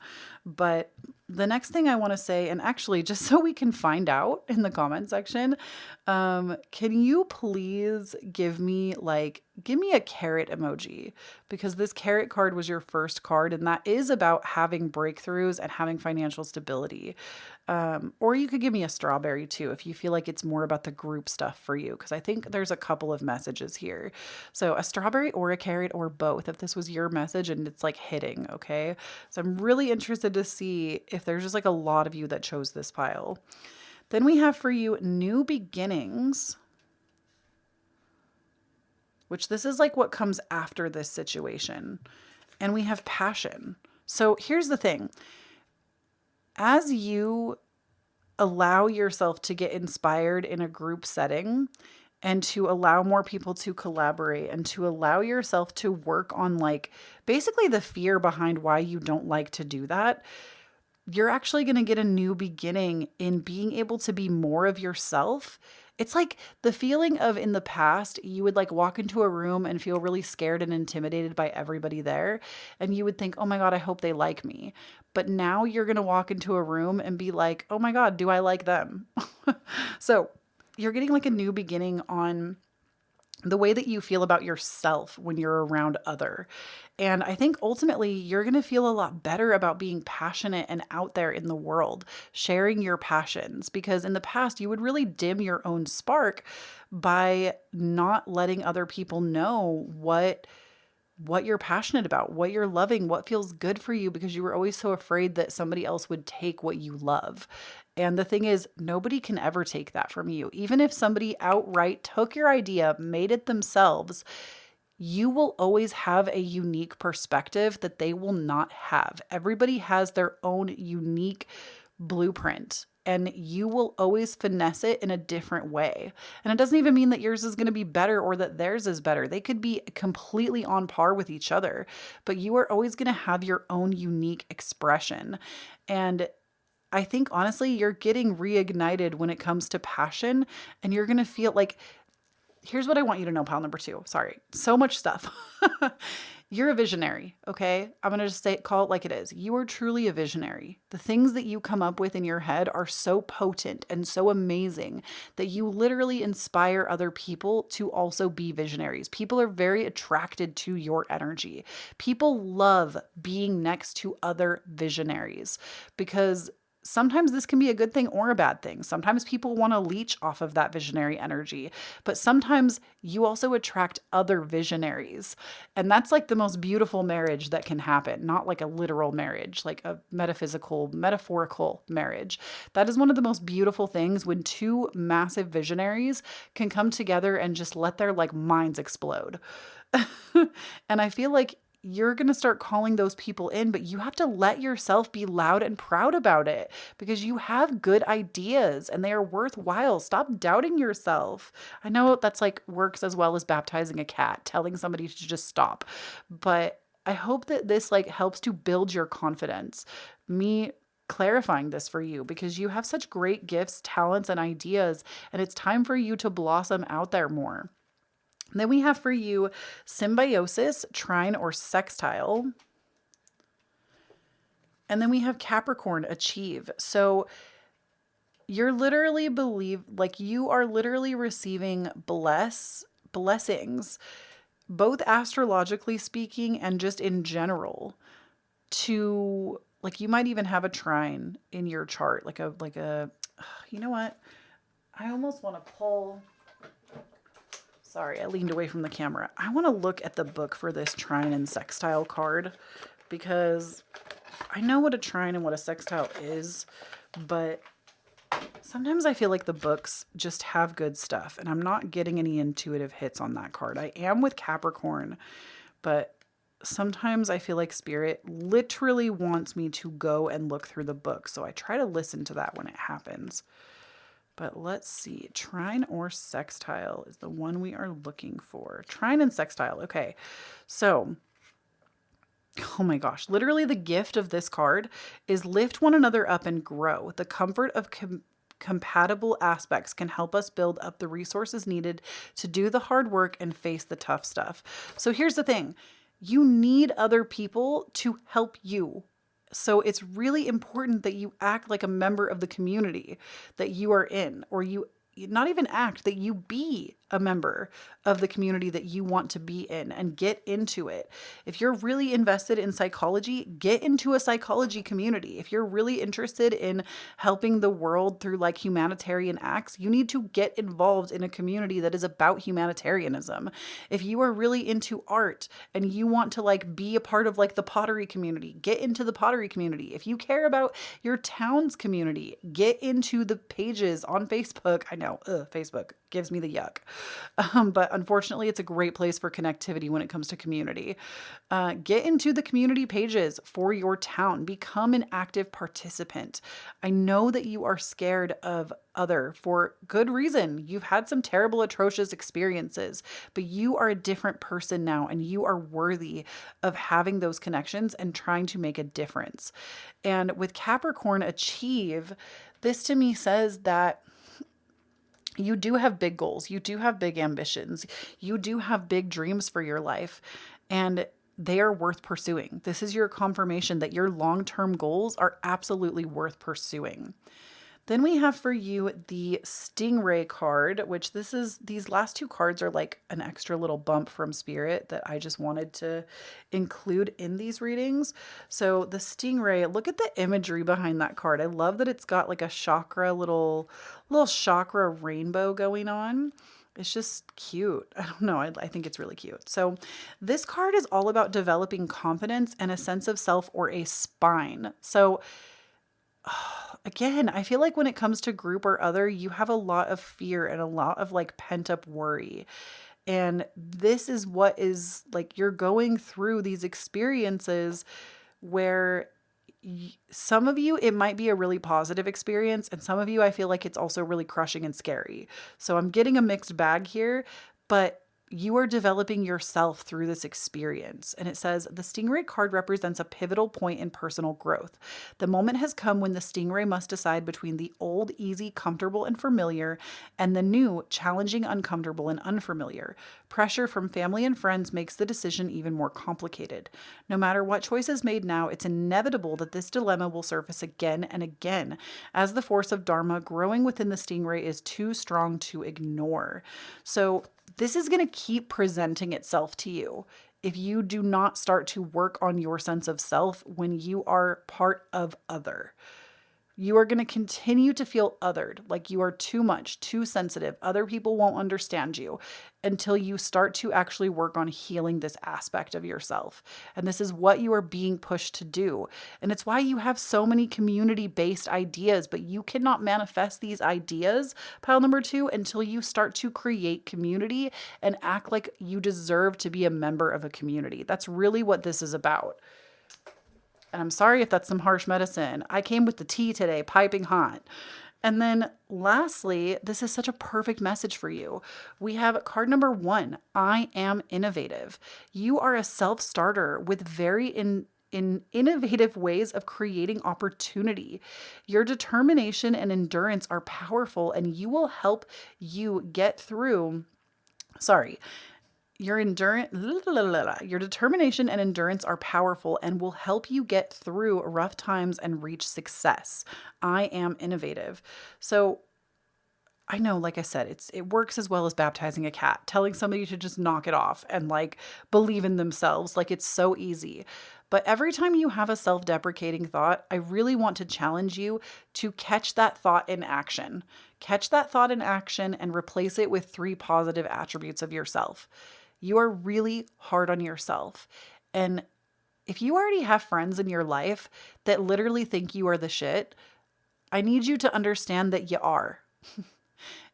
But the next thing I want to say, and actually just so we can find out in the comment section, can you please give me a carrot emoji, because this carrot card was your first card, and that is about having breakthroughs and having financial stability. Or you could give me a strawberry too, if you feel like it's more about the group stuff for you, because I think there's a couple of messages here. So a strawberry or a carrot or both, if this was your message and it's like hitting. Okay. So I'm really interested to see if there's just like a lot of you that chose this pile. Then we have for you new beginnings, which this is like what comes after this situation. And we have passion. So here's the thing. As you allow yourself to get inspired in a group setting, and to allow more people to collaborate, and to allow yourself to work on like basically the fear behind why you don't like to do that, you're actually going to get a new beginning in being able to be more of yourself. It's like the feeling of, in the past, you would like walk into a room and feel really scared and intimidated by everybody there. And you would think, oh my God, I hope they like me. But now you're going to walk into a room and be like, oh my God, do I like them? So you're getting like a new beginning on the way that you feel about yourself when you're around other. And I think ultimately you're going to feel a lot better about being passionate and out there in the world, sharing your passions, because in the past you would really dim your own spark by not letting other people know what you're passionate about, what you're loving, what feels good for you, because you were always so afraid that somebody else would take what you love. And the thing is, nobody can ever take that from you. Even if somebody outright took your idea, made it themselves, you will always have a unique perspective that they will not have. Everybody has their own unique blueprint, and you will always finesse it in a different way. And it doesn't even mean that yours is going to be better or that theirs is better. They could be completely on par with each other, but you are always going to have your own unique expression. And I think honestly, you're getting reignited when it comes to passion, and you're going to feel like, here's what I want you to know, pile number 2. Sorry, so much stuff. You're a visionary, okay? I'm going to just call it like it is. You are truly a visionary. The things that you come up with in your head are so potent and so amazing that you literally inspire other people to also be visionaries. People are very attracted to your energy. People love being next to other visionaries, because sometimes this can be a good thing or a bad thing. Sometimes people want to leech off of that visionary energy, but sometimes you also attract other visionaries. And that's like the most beautiful marriage that can happen. Not like a literal marriage, like a metaphysical, metaphorical marriage. That is one of the most beautiful things, when two massive visionaries can come together and just let their like minds explode. And I feel like you're going to start calling those people in, but you have to let yourself be loud and proud about it because you have good ideas and they are worthwhile. Stop doubting yourself. I know that's like works as well as baptizing a cat, telling somebody to just stop. But I hope that this like helps to build your confidence. Me clarifying this for you because you have such great gifts, talents, and ideas, and it's time for you to blossom out there more. Then we have for you symbiosis, trine, or sextile. And then we have Capricorn, achieve. So you're literally you are literally receiving blessings, both astrologically speaking and just in general, to like you might even have a trine in your chart, like a you know what? I almost want to pull. Sorry, I leaned away from the camera. I want to look at the book for this trine and sextile card because I know what a trine and what a sextile is, but sometimes I feel like the books just have good stuff and I'm not getting any intuitive hits on that card. I am with Capricorn, but sometimes I feel like Spirit literally wants me to go and look through the book. So I try to listen to that when it happens. But let's see, trine or sextile is the one we are looking for. Trine and sextile. Okay. So, oh my gosh, literally the gift of this card is lift one another up and grow. The comfort of compatible aspects can help us build up the resources needed to do the hard work and face the tough stuff. So here's the thing. You need other people to help you. So it's really important that you act like a member of the community that you are in, or you not even act, that you be a member of the community that you want to be in and get into it. If you're really invested in psychology, get into a psychology community. If you're really interested in helping the world through like humanitarian acts, you need to get involved in a community that is about humanitarianism. If you are really into art and you want to like be a part of like the pottery community, get into the pottery community. If you care about your town's community, get into the pages on Facebook. I know, Facebook gives me the yuck. But unfortunately, it's a great place for connectivity when it comes to community. Get into the community pages for your town. Become an active participant. I know that you are scared of other for good reason. You've had some terrible, atrocious experiences, but you are a different person now and you are worthy of having those connections and trying to make a difference. And with Capricorn achieve, this to me says that you do have big goals. You do have big ambitions. You do have big dreams for your life, and they are worth pursuing. This is your confirmation that your long-term goals are absolutely worth pursuing. Then we have for you the Stingray card, which these last two cards are like an extra little bump from Spirit that I just wanted to include in these readings. So the Stingray, look at the imagery behind that card. I love that it's got like a chakra, little chakra rainbow going on. It's just cute. I don't know. I think it's really cute. So this card is all about developing confidence and a sense of self or a spine. So again, I feel like when it comes to group or other, you have a lot of fear and a lot of like pent up worry. And this is what is like, you're going through these experiences where some of you, it might be a really positive experience. And some of you, I feel like it's also really crushing and scary. So I'm getting a mixed bag here, but you are developing yourself through this experience. And it says the Stingray card represents a pivotal point in personal growth. The moment has come when the Stingray must decide between the old, easy, comfortable, and familiar, and the new, challenging, uncomfortable, and unfamiliar. Pressure from family and friends makes the decision even more complicated. No matter what choice is made now, it's inevitable that this dilemma will surface again and again, as the force of Dharma growing within the Stingray is too strong to ignore. So this is going to keep presenting itself to you if you do not start to work on your sense of self when you are part of other. You are going to continue to feel othered, like you are too much, too sensitive. Other people won't understand you until you start to actually work on healing this aspect of yourself. And this is what you are being pushed to do. And it's why you have so many community-based ideas, but you cannot manifest these ideas, pile number 2, until you start to create community and act like you deserve to be a member of a community. That's really what this is about. And I'm sorry if that's some harsh medicine. I came with the tea today, piping hot. And then lastly, this is such a perfect message for you. We have card number 1, I am innovative. You are a self-starter with very in innovative ways of creating opportunity. Your determination and endurance are powerful, and you will help you get through. Your determination and endurance are powerful and will help you get through rough times and reach success. I am innovative. So I know, like I said, it works as well as baptizing a cat, telling somebody to just knock it off and like believe in themselves. Like it's so easy. But every time you have a self-deprecating thought, I really want to challenge you to catch that thought in action. Catch that thought in action and replace it with 3 positive attributes of yourself. You are really hard on yourself. And if you already have friends in your life that literally think you are the shit, I need you to understand that you are.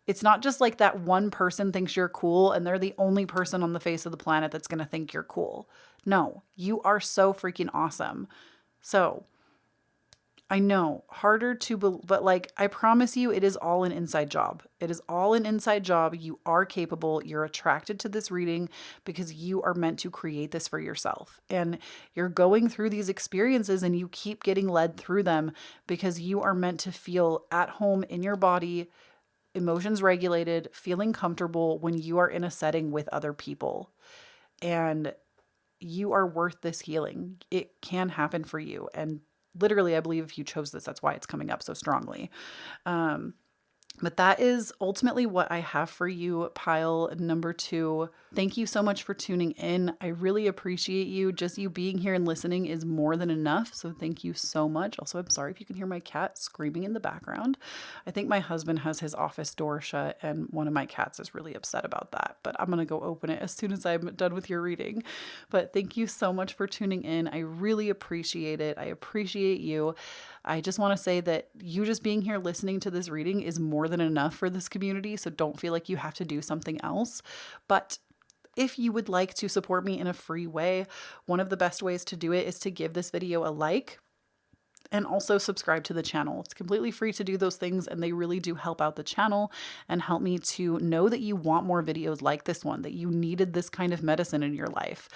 It's not just like that one person thinks you're cool and they're the only person on the face of the planet that's going to think you're cool. No, you are so freaking awesome. So I know, harder to believe, but like, I promise you, it is all an inside job. It is all an inside job. You are capable. You're attracted to this reading because you are meant to create this for yourself. And you're going through these experiences and you keep getting led through them because you are meant to feel at home in your body, emotions regulated, feeling comfortable when you are in a setting with other people. And you are worth this healing. It can happen for you. And literally, I believe if you chose this, that's why it's coming up so strongly. But that is ultimately what I have for you, pile number 2. Thank you so much for tuning in. I really appreciate you. Just you being here and listening is more than enough. So thank you so much. Also, I'm sorry if you can hear my cat screaming in the background. I think my husband has his office door shut and one of my cats is really upset about that. But I'm going to go open it as soon as I'm done with your reading. But thank you so much for tuning in. I really appreciate it. I appreciate you. I just want to say that you just being here listening to this reading is more than enough for this community. So don't feel like you have to do something else. But if you would like to support me in a free way, one of the best ways to do it is to give this video a like and also subscribe to the channel. It's completely free to do those things and they really do help out the channel and help me to know that you want more videos like this one, that you needed this kind of medicine in your life.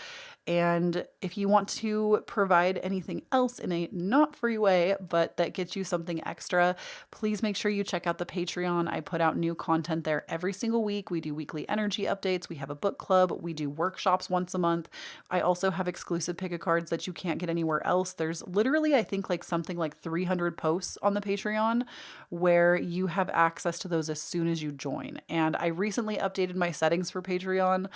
And if you want to provide anything else in a not free way, but that gets you something extra, please make sure you check out the Patreon. I put out new content there every single week. We do weekly energy updates. We have a book club. We do workshops once a month. I also have exclusive pick a cards that you can't get anywhere else. There's literally, I think like something like 300 posts on the Patreon where you have access to those as soon as you join. And I recently updated my settings for Patreon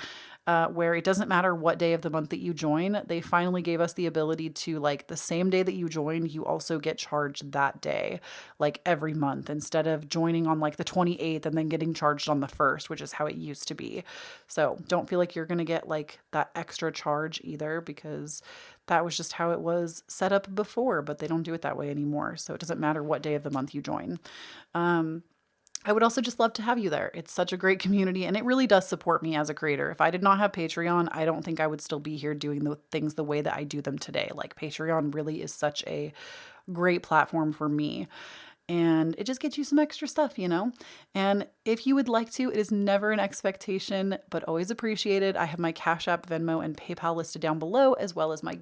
where it doesn't matter what day of the month that you join. They finally gave us the ability to, like, the same day that you join, you also get charged that day, like every month, instead of joining on like the 28th and then getting charged on the 1st, which is how it used to be. So don't feel like you're going to get like that extra charge either, because that was just how it was set up before, but they don't do it that way anymore. So it doesn't matter what day of the month you join. I would also just love to have you there. It's such a great community and it really does support me as a creator. If I did not have Patreon, I don't think I would still be here doing the things the way that I do them today. Like, Patreon really is such a great platform for me. And it just gets you some extra stuff, you know? And if you would like to, it is never an expectation, but always appreciated. I have my Cashapp, Venmo, and PayPal listed down below, as well as my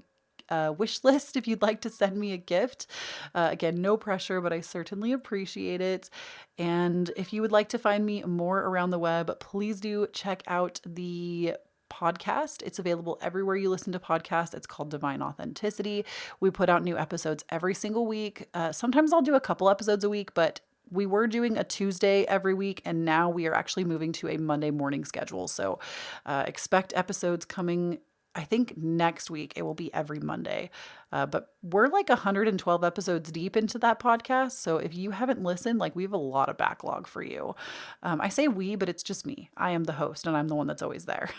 wish list if you'd like to send me a gift. Again, no pressure, but I certainly appreciate it. And if you would like to find me more around the web, please do check out the podcast. It's available everywhere you listen to podcasts. It's called Divine Authenticity. We put out new episodes every single week. Sometimes I'll do a couple episodes a week, but we were doing a Tuesday every week, and now we are actually moving to a Monday morning schedule. So expect episodes coming, I think next week it will be every Monday. But we're like 112 episodes deep into that podcast. So if you haven't listened, like we have a lot of backlog for you. I say we, but it's just me. I am the host and I'm the one that's always there.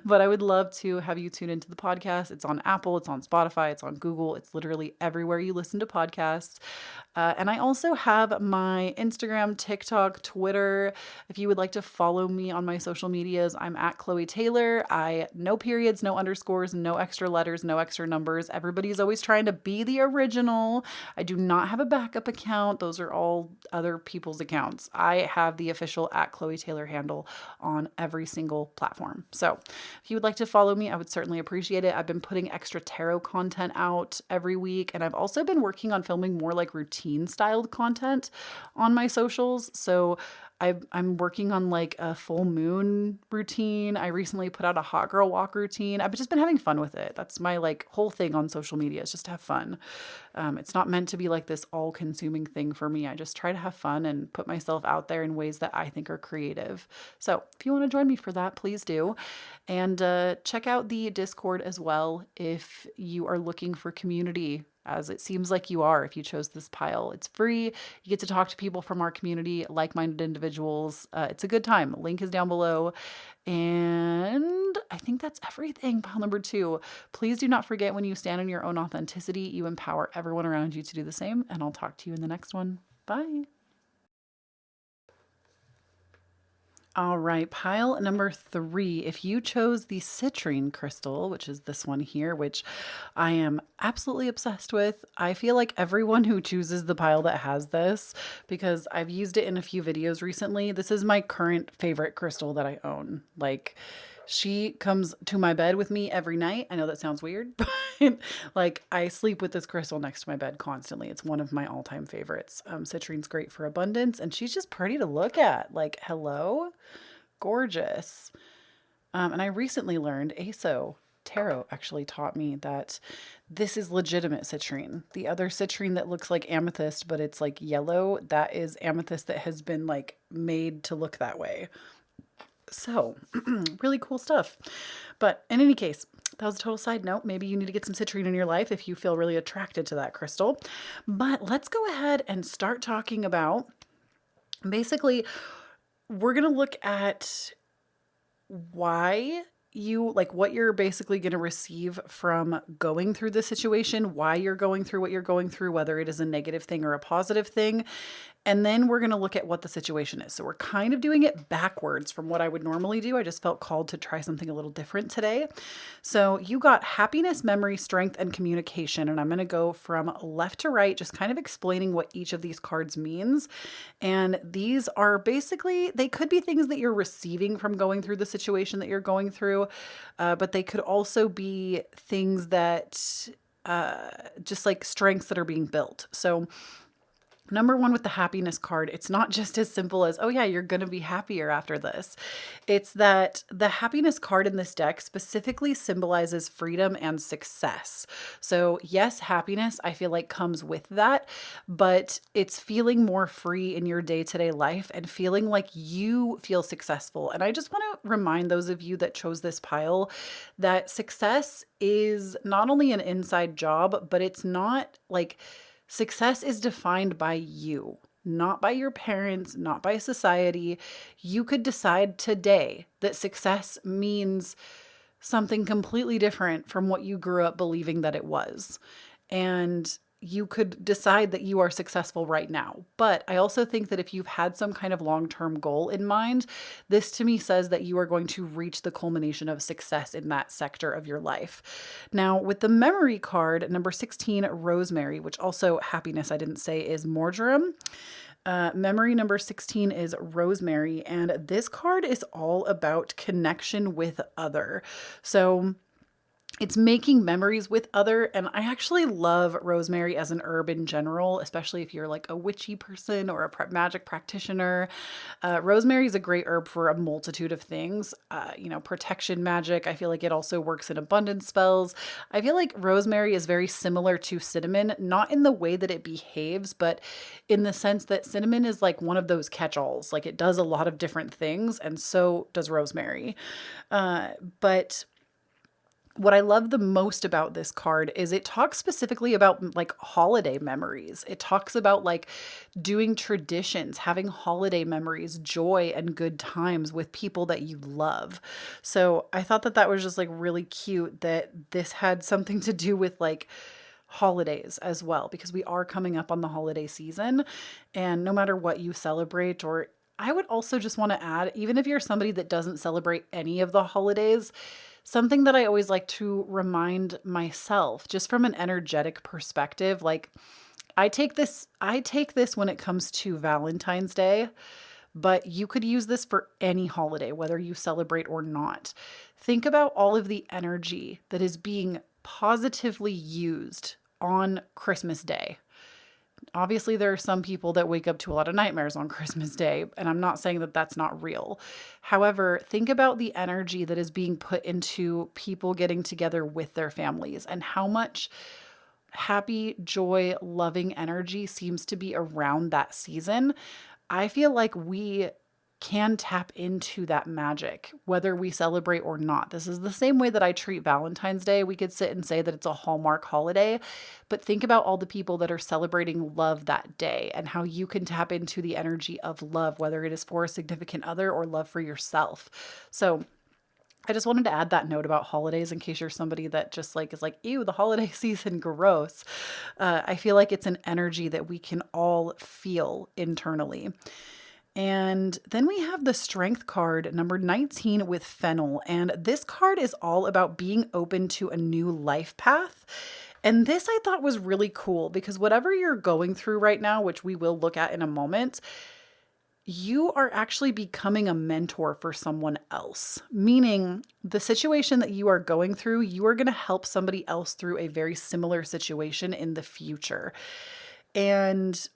But I would love to have you tune into the podcast. It's on Apple, it's on Spotify, it's on Google. It's literally everywhere you listen to podcasts. And I also have my Instagram, TikTok, Twitter. If you would like to follow me on my social medias, I'm at Kloee Taylor. No periods, no underscores, no extra letters, no extra numbers. Everybody's always trying to be the original. I do not have a backup account. Those are all other people's accounts. I have the official at Kloee Taylor handle on every single platform. So if you would like to follow me, I would certainly appreciate it. I've been putting extra tarot content out every week, and I've also been working on filming more like routine styled content on my socials. So I'm working on like a full moon routine. I recently put out a hot girl walk routine. I've just been having fun with it. That's my like whole thing on social media, is just to have fun. It's not meant to be like this all consuming thing for me. I just try to have fun and put myself out there in ways that I think are creative. So if you want to join me for that, please do. And check out the Discord as well if you are looking for community, as it seems like you are if you chose this pile. It's free. You get to talk to people from our community, like-minded individuals. It's a good time. Link is down below. And I think that's everything. Pile number 2. Please do not forget, when you stand in your own authenticity, you empower everyone around you to do the same. And I'll talk to you in the next one. Bye. All right, pile number 3. If you chose the citrine crystal, which is this one here, which I am absolutely obsessed with. I feel like everyone who chooses the pile that has this, because I've used it in a few videos recently, this is my current favorite crystal that I own. Like, she comes to my bed with me every night. I know that sounds weird, but like I sleep with this crystal next to my bed constantly. It's one of my all-time favorites. Citrine's great for abundance, and she's just pretty to look at. Like, hello, gorgeous. And I recently learned, ASO Tarot actually taught me that this is legitimate citrine. The other citrine that looks like amethyst, but it's like yellow, that is amethyst that has been like made to look that way. So really cool stuff. But in any case, that was a total side note. Maybe you need to get some citrine in your life if you feel really attracted to that crystal. But let's go ahead and start talking about, basically, we're going to look at why you, like, what you're basically going to receive from going through the situation, why you're going through what you're going through, whether it is a negative thing or a positive thing. And then we're going to look at what the situation is. So we're kind of doing it backwards from what I would normally do. I just felt called to try something a little different today. So you got happiness, memory, strength, and communication. And I'm going to go from left to right, just kind of explaining what each of these cards means. And these are basically, they could be things that you're receiving from going through the situation that you're going through, but they could also be things that just like strengths that are being built. So number 1 with the happiness card, it's not just as simple as, oh yeah, you're going to be happier after this. It's that the happiness card in this deck specifically symbolizes freedom and success. So yes, happiness, I feel like, comes with that, but it's feeling more free in your day-to-day life and feeling like you feel successful. And I just want to remind those of you that chose this pile that success is not only an inside job, but it's not like, success is defined by you, not by your parents, not by society. You could decide today that success means something completely different from what you grew up believing that it was. And you could decide that you are successful right now. But I also think that if you've had some kind of long-term goal in mind, this to me says that you are going to reach the culmination of success in that sector of your life. Now, with the memory card, number 16, Rosemary, which also happiness, I didn't say, is marjoram. Memory number 16 is Rosemary, and this card is all about connection with other. So it's making memories with other, and I actually love rosemary as an herb in general, especially if you're like a witchy person or a magic practitioner. Rosemary is a great herb for a multitude of things, protection magic. I feel like it also works in abundance spells. I feel like rosemary is very similar to cinnamon, not in the way that it behaves, but in the sense that cinnamon is like one of those catch-alls. Like, it does a lot of different things, and so does rosemary. But What I love the most about this card is it talks specifically about like holiday memories. It talks about like doing traditions, having holiday memories, joy and good times with people that you love. So I thought that that was just like really cute that this had something to do with like holidays as well, because we are coming up on the holiday season. And no matter what you celebrate, or I would also just want to add, even if you're somebody that doesn't celebrate any of the holidays, something that I always like to remind myself, just from an energetic perspective, like I take this when it comes to Valentine's Day, but you could use this for any holiday, whether you celebrate or not. Think about all of the energy that is being positively used on Christmas Day. Obviously, there are some people that wake up to a lot of nightmares on Christmas Day, and I'm not saying that that's not real. However, think about the energy that is being put into people getting together with their families and how much happy, joy, loving energy seems to be around that season. I feel like we can tap into that magic, whether we celebrate or not. This is the same way that I treat Valentine's Day. We could sit and say that it's a Hallmark holiday, but think about all the people that are celebrating love that day and how you can tap into the energy of love, whether it is for a significant other or love for yourself. So I just wanted to add that note about holidays in case you're somebody that just like is like, ew, the holiday season, gross. I feel like it's an energy that we can all feel internally. And then we have the Strength card, number 19 with Fennel. And this card is all about being open to a new life path. And this I thought was really cool because whatever you're going through right now, which we will look at in a moment, you are actually becoming a mentor for someone else, meaning the situation that you are going through, you are going to help somebody else through a very similar situation in the future. And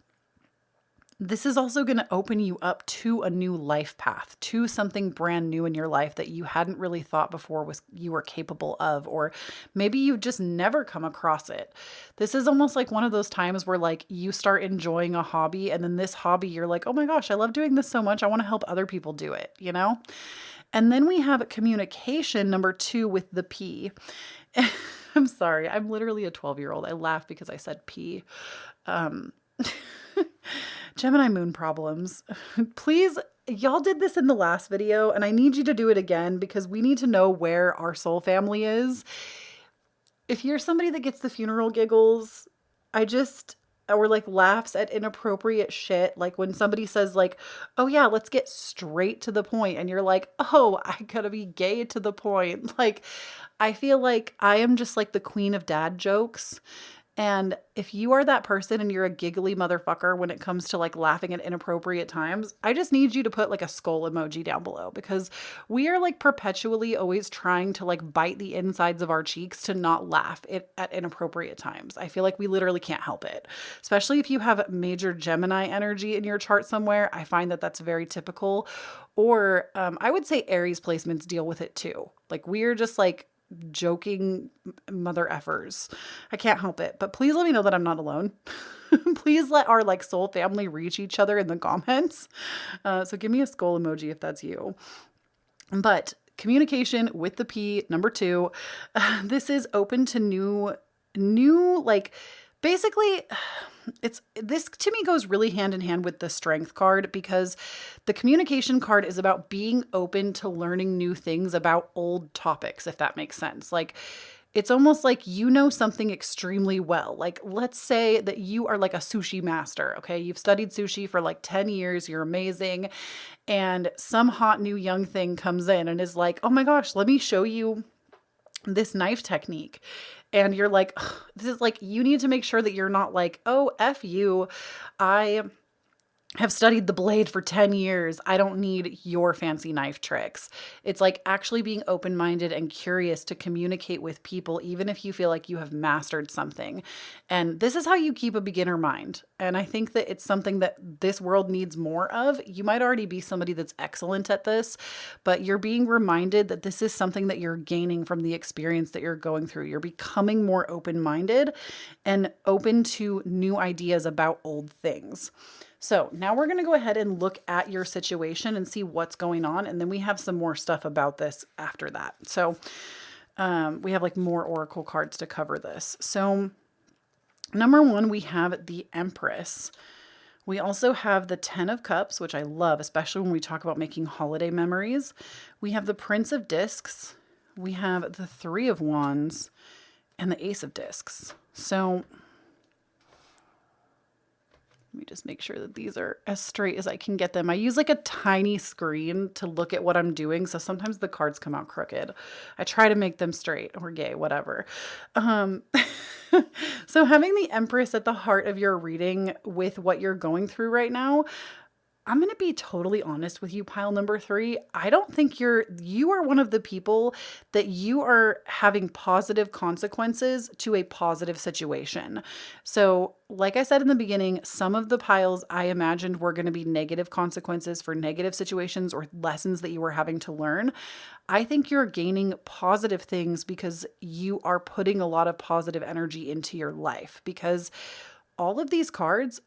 this is also going to open you up to a new life path, to something brand new in your life that you hadn't really thought before was you were capable of, or maybe you've just never come across it. This is almost like one of those times where like you start enjoying a hobby and then this hobby, you're like, oh my gosh, I love doing this so much. I want to help other people do it, you know? And then we have communication, number 2 with the P. I'm sorry. I'm literally a 12-year-old. I laugh because I said P. Gemini moon problems. Please, y'all did this in the last video and I need you to do it again because we need to know where our soul family is. If you're somebody that gets the funeral giggles, or like laughs at inappropriate shit, like when somebody says like, oh yeah, let's get straight to the point, and you're like, oh, I gotta be gay to the point. Like, I feel like I am just like the queen of dad jokes. And if you are that person and you're a giggly motherfucker when it comes to like laughing at inappropriate times, I just need you to put like a skull emoji down below because we are like perpetually always trying to like bite the insides of our cheeks to not laugh at inappropriate times. I feel like we literally can't help it, especially if you have major Gemini energy in your chart somewhere. I find that that's very typical. Or I would say Aries placements deal with it too. Like we're just like joking mother effers. I can't help it, but please let me know that I'm not alone. Please let our like soul family reach each other in the comments. So give me a skull emoji if that's you. But communication with the P, number 2, this is open to new like basically this to me goes really hand in hand with the Strength card because the communication card is about being open to learning new things about old topics, if that makes sense. Like it's almost like you know something extremely well. Like let's say that you are like a sushi master, okay? You've studied sushi for like 10 years, you're amazing, and some hot new young thing comes in and is like, "Oh my gosh, let me show you this knife technique." And you're like, this is like, you need to make sure that you're not like, oh, F you. I have studied the blade for 10 years. I don't need your fancy knife tricks. It's like actually being open-minded and curious to communicate with people, even if you feel like you have mastered something. And this is how you keep a beginner mind. And I think that it's something that this world needs more of. You might already be somebody that's excellent at this, but you're being reminded that this is something that you're gaining from the experience that you're going through. You're becoming more open-minded and open to new ideas about old things. So now we're going to go ahead and look at your situation and see what's going on. And then we have some more stuff about this after that. So We have like more oracle cards to cover this. So number one, we have the Empress. We also have the 10 of Cups, which I love, especially when we talk about making holiday memories. We have the Prince of Discs. We have the 3 of Wands and the Ace of Discs. So let me just make sure that these are as straight as I can get them. I use like a tiny screen to look at what I'm doing, so sometimes the cards come out crooked. I try to make them straight or gay, whatever. So having the Empress at the heart of your reading with what you're going through right now, I'm going to be totally honest with you, pile number 3. I don't think you are one of the people that you are having positive consequences to a positive situation. So like I said in the beginning, some of the piles I imagined were going to be negative consequences for negative situations or lessons that you were having to learn. I think you're gaining positive things because you are putting a lot of positive energy into your life, because all of these cards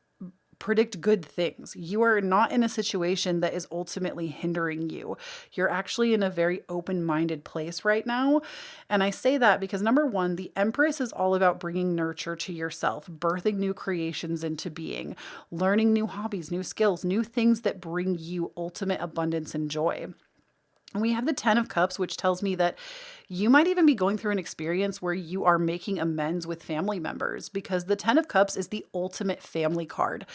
predict good things. You are not in a situation that is ultimately hindering you. You're actually in a very open-minded place right now. And I say that because number one, the Empress is all about bringing nurture to yourself, birthing new creations into being, learning new hobbies, new skills, new things that bring you ultimate abundance and joy. And we have the 10 of Cups, which tells me that you might even be going through an experience where you are making amends with family members, because the 10 of Cups is the ultimate family card.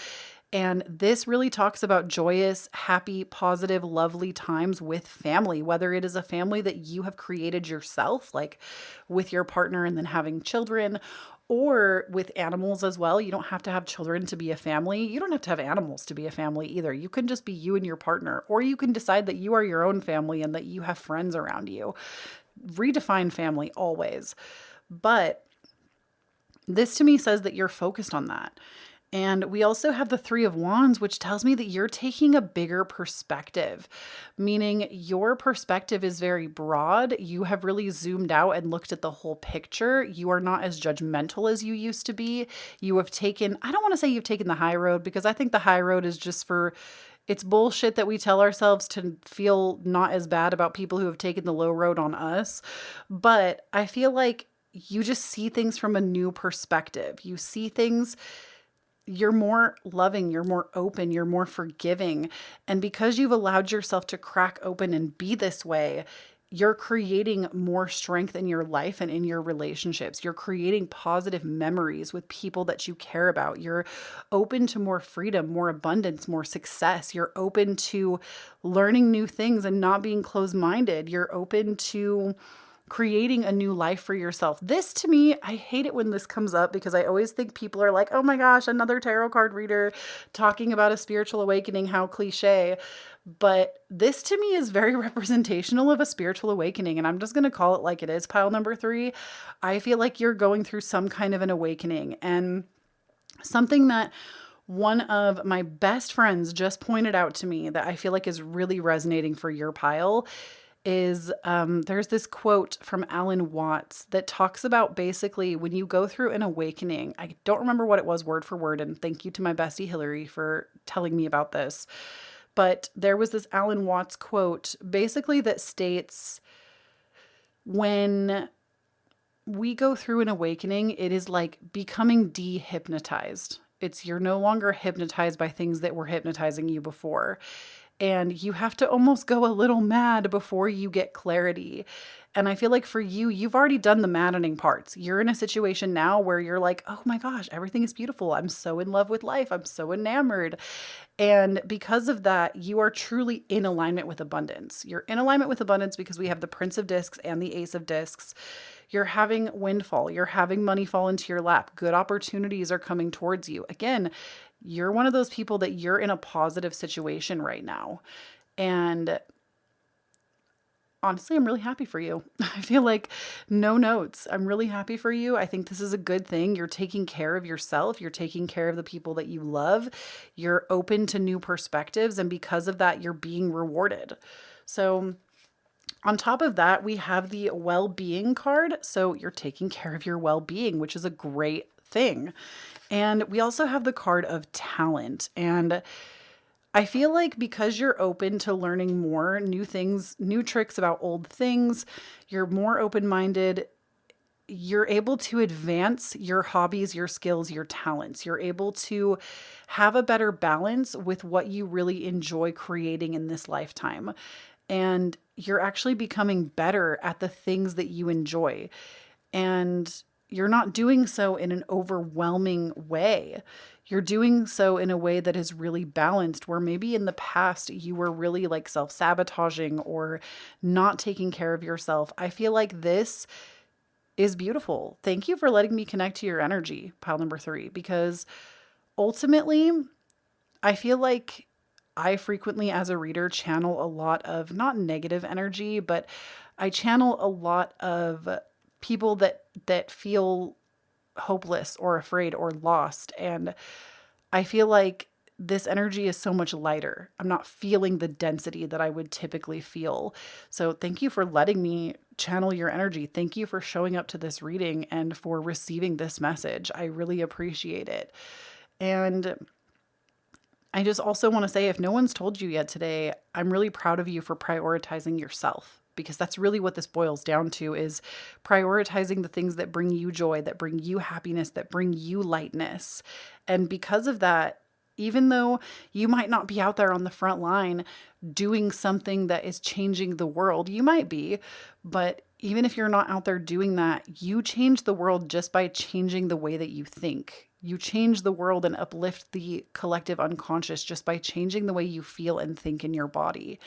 And this really talks about joyous, happy, positive, lovely times with family, whether it is a family that you have created yourself, like with your partner and then having children, or with animals as well. You don't have to have children to be a family. You don't have to have animals to be a family either. You can just be you and your partner, or you can decide that you are your own family and that you have friends around you. Redefine family always. But this to me says that you're focused on that. And we also have the 3 of Wands, which tells me that you're taking a bigger perspective, meaning your perspective is very broad. You have really zoomed out and looked at the whole picture. You are not as judgmental as you used to be. You have taken, I don't want to say you've taken the high road, because I think the high road is just it's bullshit that we tell ourselves to feel not as bad about people who have taken the low road on us. But I feel like you just see things from a new perspective. You see things, you're more loving, you're more open, you're more forgiving. And because you've allowed yourself to crack open and be this way, you're creating more strength in your life and in your relationships. You're creating positive memories with people that you care about. You're open to more freedom, more abundance, more success. You're open to learning new things and not being closed-minded. You're open to creating a new life for yourself. This to me, I hate it when this comes up, because I always think people are like, oh my gosh, another tarot card reader talking about a spiritual awakening, how cliche. But this to me is very representational of a spiritual awakening. And I'm just going to call it like it is, pile number 3. I feel like you're going through some kind of an awakening, and something that one of my best friends just pointed out to me that I feel like is really resonating for your pile is there's this quote from Alan Watts that talks about basically when you go through an awakening. I don't remember what it was word for word, and thank you to my bestie Hillary for telling me about this. But there was this Alan Watts quote basically that states, when we go through an awakening, it is like becoming dehypnotized. It's you're no longer hypnotized by things that were hypnotizing you before. And you have to almost go a little mad before you get clarity. And I feel like for you, you've already done the maddening parts. You're in a situation now where you're like, oh my gosh, everything is beautiful. I'm so in love with life. I'm so enamored. And because of that, you are truly in alignment with abundance. You're in alignment with abundance because we have the Prince of Discs and the Ace of Discs. You're having windfall. You're having money fall into your lap. Good opportunities are coming towards you. Again, you're one of those people that you're in a positive situation right now. And honestly, I'm really happy for you. I feel like no notes. I'm really happy for you. I think this is a good thing. You're taking care of yourself. You're taking care of the people that you love. You're open to new perspectives. And because of that, you're being rewarded. So on top of that, we have the well-being card. So you're taking care of your well-being, which is a great thing. And we also have the card of talent. And I feel like because you're open to learning more new things, new tricks about old things, you're more open-minded, you're able to advance your hobbies, your skills, your talents. You're able to have a better balance with what you really enjoy creating in this lifetime. And you're actually becoming better at the things that you enjoy. And you're not doing so in an overwhelming way. You're doing so in a way that is really balanced, where maybe in the past you were really like self sabotaging or not taking care of yourself. I feel like this is beautiful. Thank you for letting me connect to your energy, pile number 3, because ultimately, I feel like I frequently, as a reader, channel a lot of not negative energy, but I channel a lot of people that feel hopeless or afraid or lost. And I feel like this energy is so much lighter. I'm not feeling the density that I would typically feel. So thank you for letting me channel your energy. Thank you for showing up to this reading and for receiving this message. I really appreciate it. And I just also want to say, if no one's told you yet today, I'm really proud of you for prioritizing yourself, because that's really what this boils down to, is prioritizing the things that bring you joy, that bring you happiness, that bring you lightness. And because of that, even though you might not be out there on the front line doing something that is changing the world, you might be, but even if you're not out there doing that, you change the world just by changing the way that you think. You change the world and uplift the collective unconscious just by changing the way you feel and think in your body.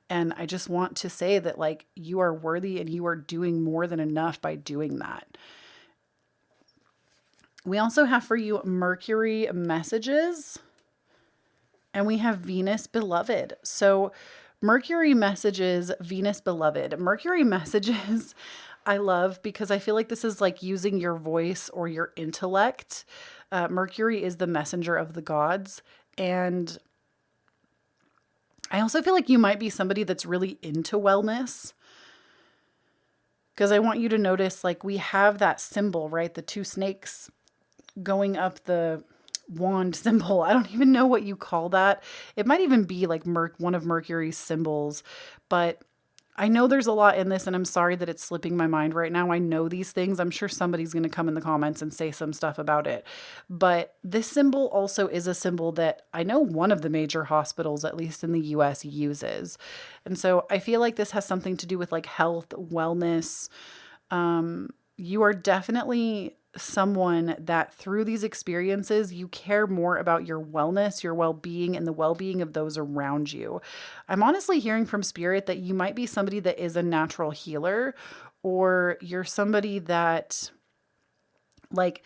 And I just want to say that, like, you are worthy and you are doing more than enough by doing that. We also have for you Mercury messages, and we have Venus beloved. So Mercury messages, Venus beloved. Mercury messages I love, because I feel like this is like using your voice or your intellect. Mercury is the messenger of the gods. And I also feel like you might be somebody that's really into wellness, because I want you to notice, like, we have that symbol, right? The 2 snakes going up the wand symbol. I don't even know what you call that. It might even be like one of Mercury's symbols, but I know there's a lot in this, and I'm sorry that it's slipping my mind right now. I know these things. I'm sure somebody's going to come in the comments and say some stuff about it. But this symbol also is a symbol that I know one of the major hospitals, at least in the US, uses. And so I feel like this has something to do with like health, wellness. You are definitely someone that through these experiences, you care more about your wellness, your well-being, and the well-being of those around you. I'm honestly hearing from spirit that you might be somebody that is a natural healer, or you're somebody that, like,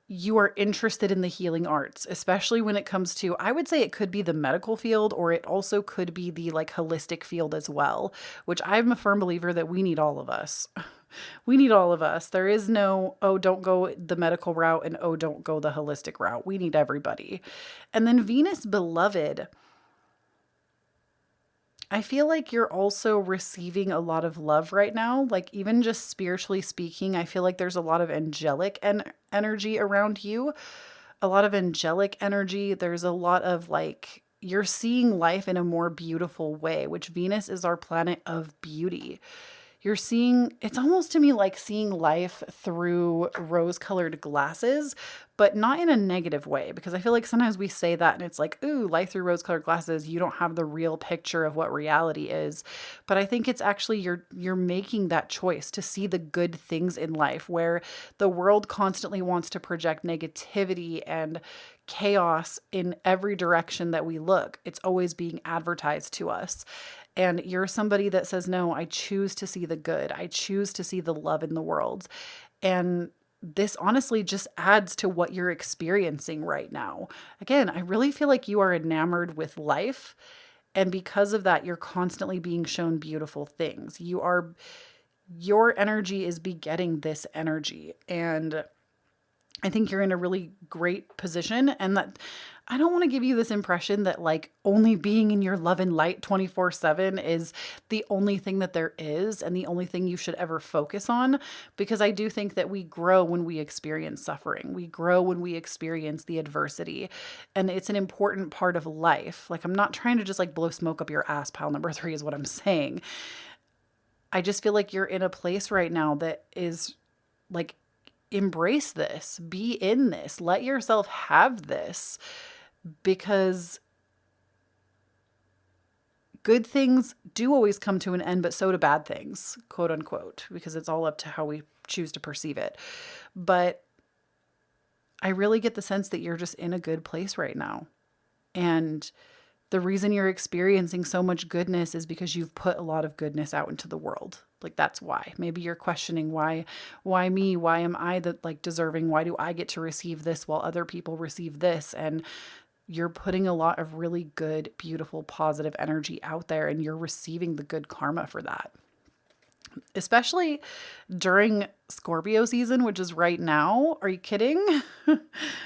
you are interested in the healing arts, especially when it comes to, I would say it could be the medical field, or it also could be the like holistic field as well, which I'm a firm believer that we need all of us. We need all of us. There is no, oh, don't go the medical route, and oh, don't go the holistic route. We need everybody. And then Venus beloved, I feel like you're also receiving a lot of love right now. Like, even just spiritually speaking, I feel like there's a lot of angelic energy around you, a lot of angelic energy. There's a lot of like, you're seeing life in a more beautiful way, which Venus is our planet of beauty. You're seeing, it's almost to me like seeing life through rose-colored glasses, but not in a negative way, because I feel like sometimes we say that and it's like, ooh, life through rose-colored glasses, you don't have the real picture of what reality is. But I think it's actually you're making that choice to see the good things in life, where the world constantly wants to project negativity and chaos in every direction that we look. It's always being advertised to us. And you're somebody that says, no, I choose to see the good. I choose to see the love in the world. And this honestly just adds to what you're experiencing right now. Again, I really feel like you are enamored with life. And because of that, you're constantly being shown beautiful things. Your energy is begetting this energy. And I think you're in a really great position, and that I don't want to give you this impression that like only being in your love and light 24/7 is the only thing that there is and the only thing you should ever focus on, because I do think that we grow when we experience suffering. We grow when we experience the adversity, and it's an important part of life. Like, I'm not trying to just like blow smoke up your ass, pile number 3 is what I'm saying. I just feel like you're in a place right now that is like, embrace this, be in this, let yourself have this, because good things do always come to an end, but so do bad things, quote unquote, because it's all up to how we choose to perceive it. But I really get the sense that you're just in a good place right now. And the reason you're experiencing so much goodness is because you've put a lot of goodness out into the world. Like, that's why. Maybe you're questioning why me? Why am I the like deserving? Why do I get to receive this while other people receive this? And you're putting a lot of really good, beautiful, positive energy out there, and you're receiving the good karma for that. Especially during Scorpio season, which is right now. Are you kidding?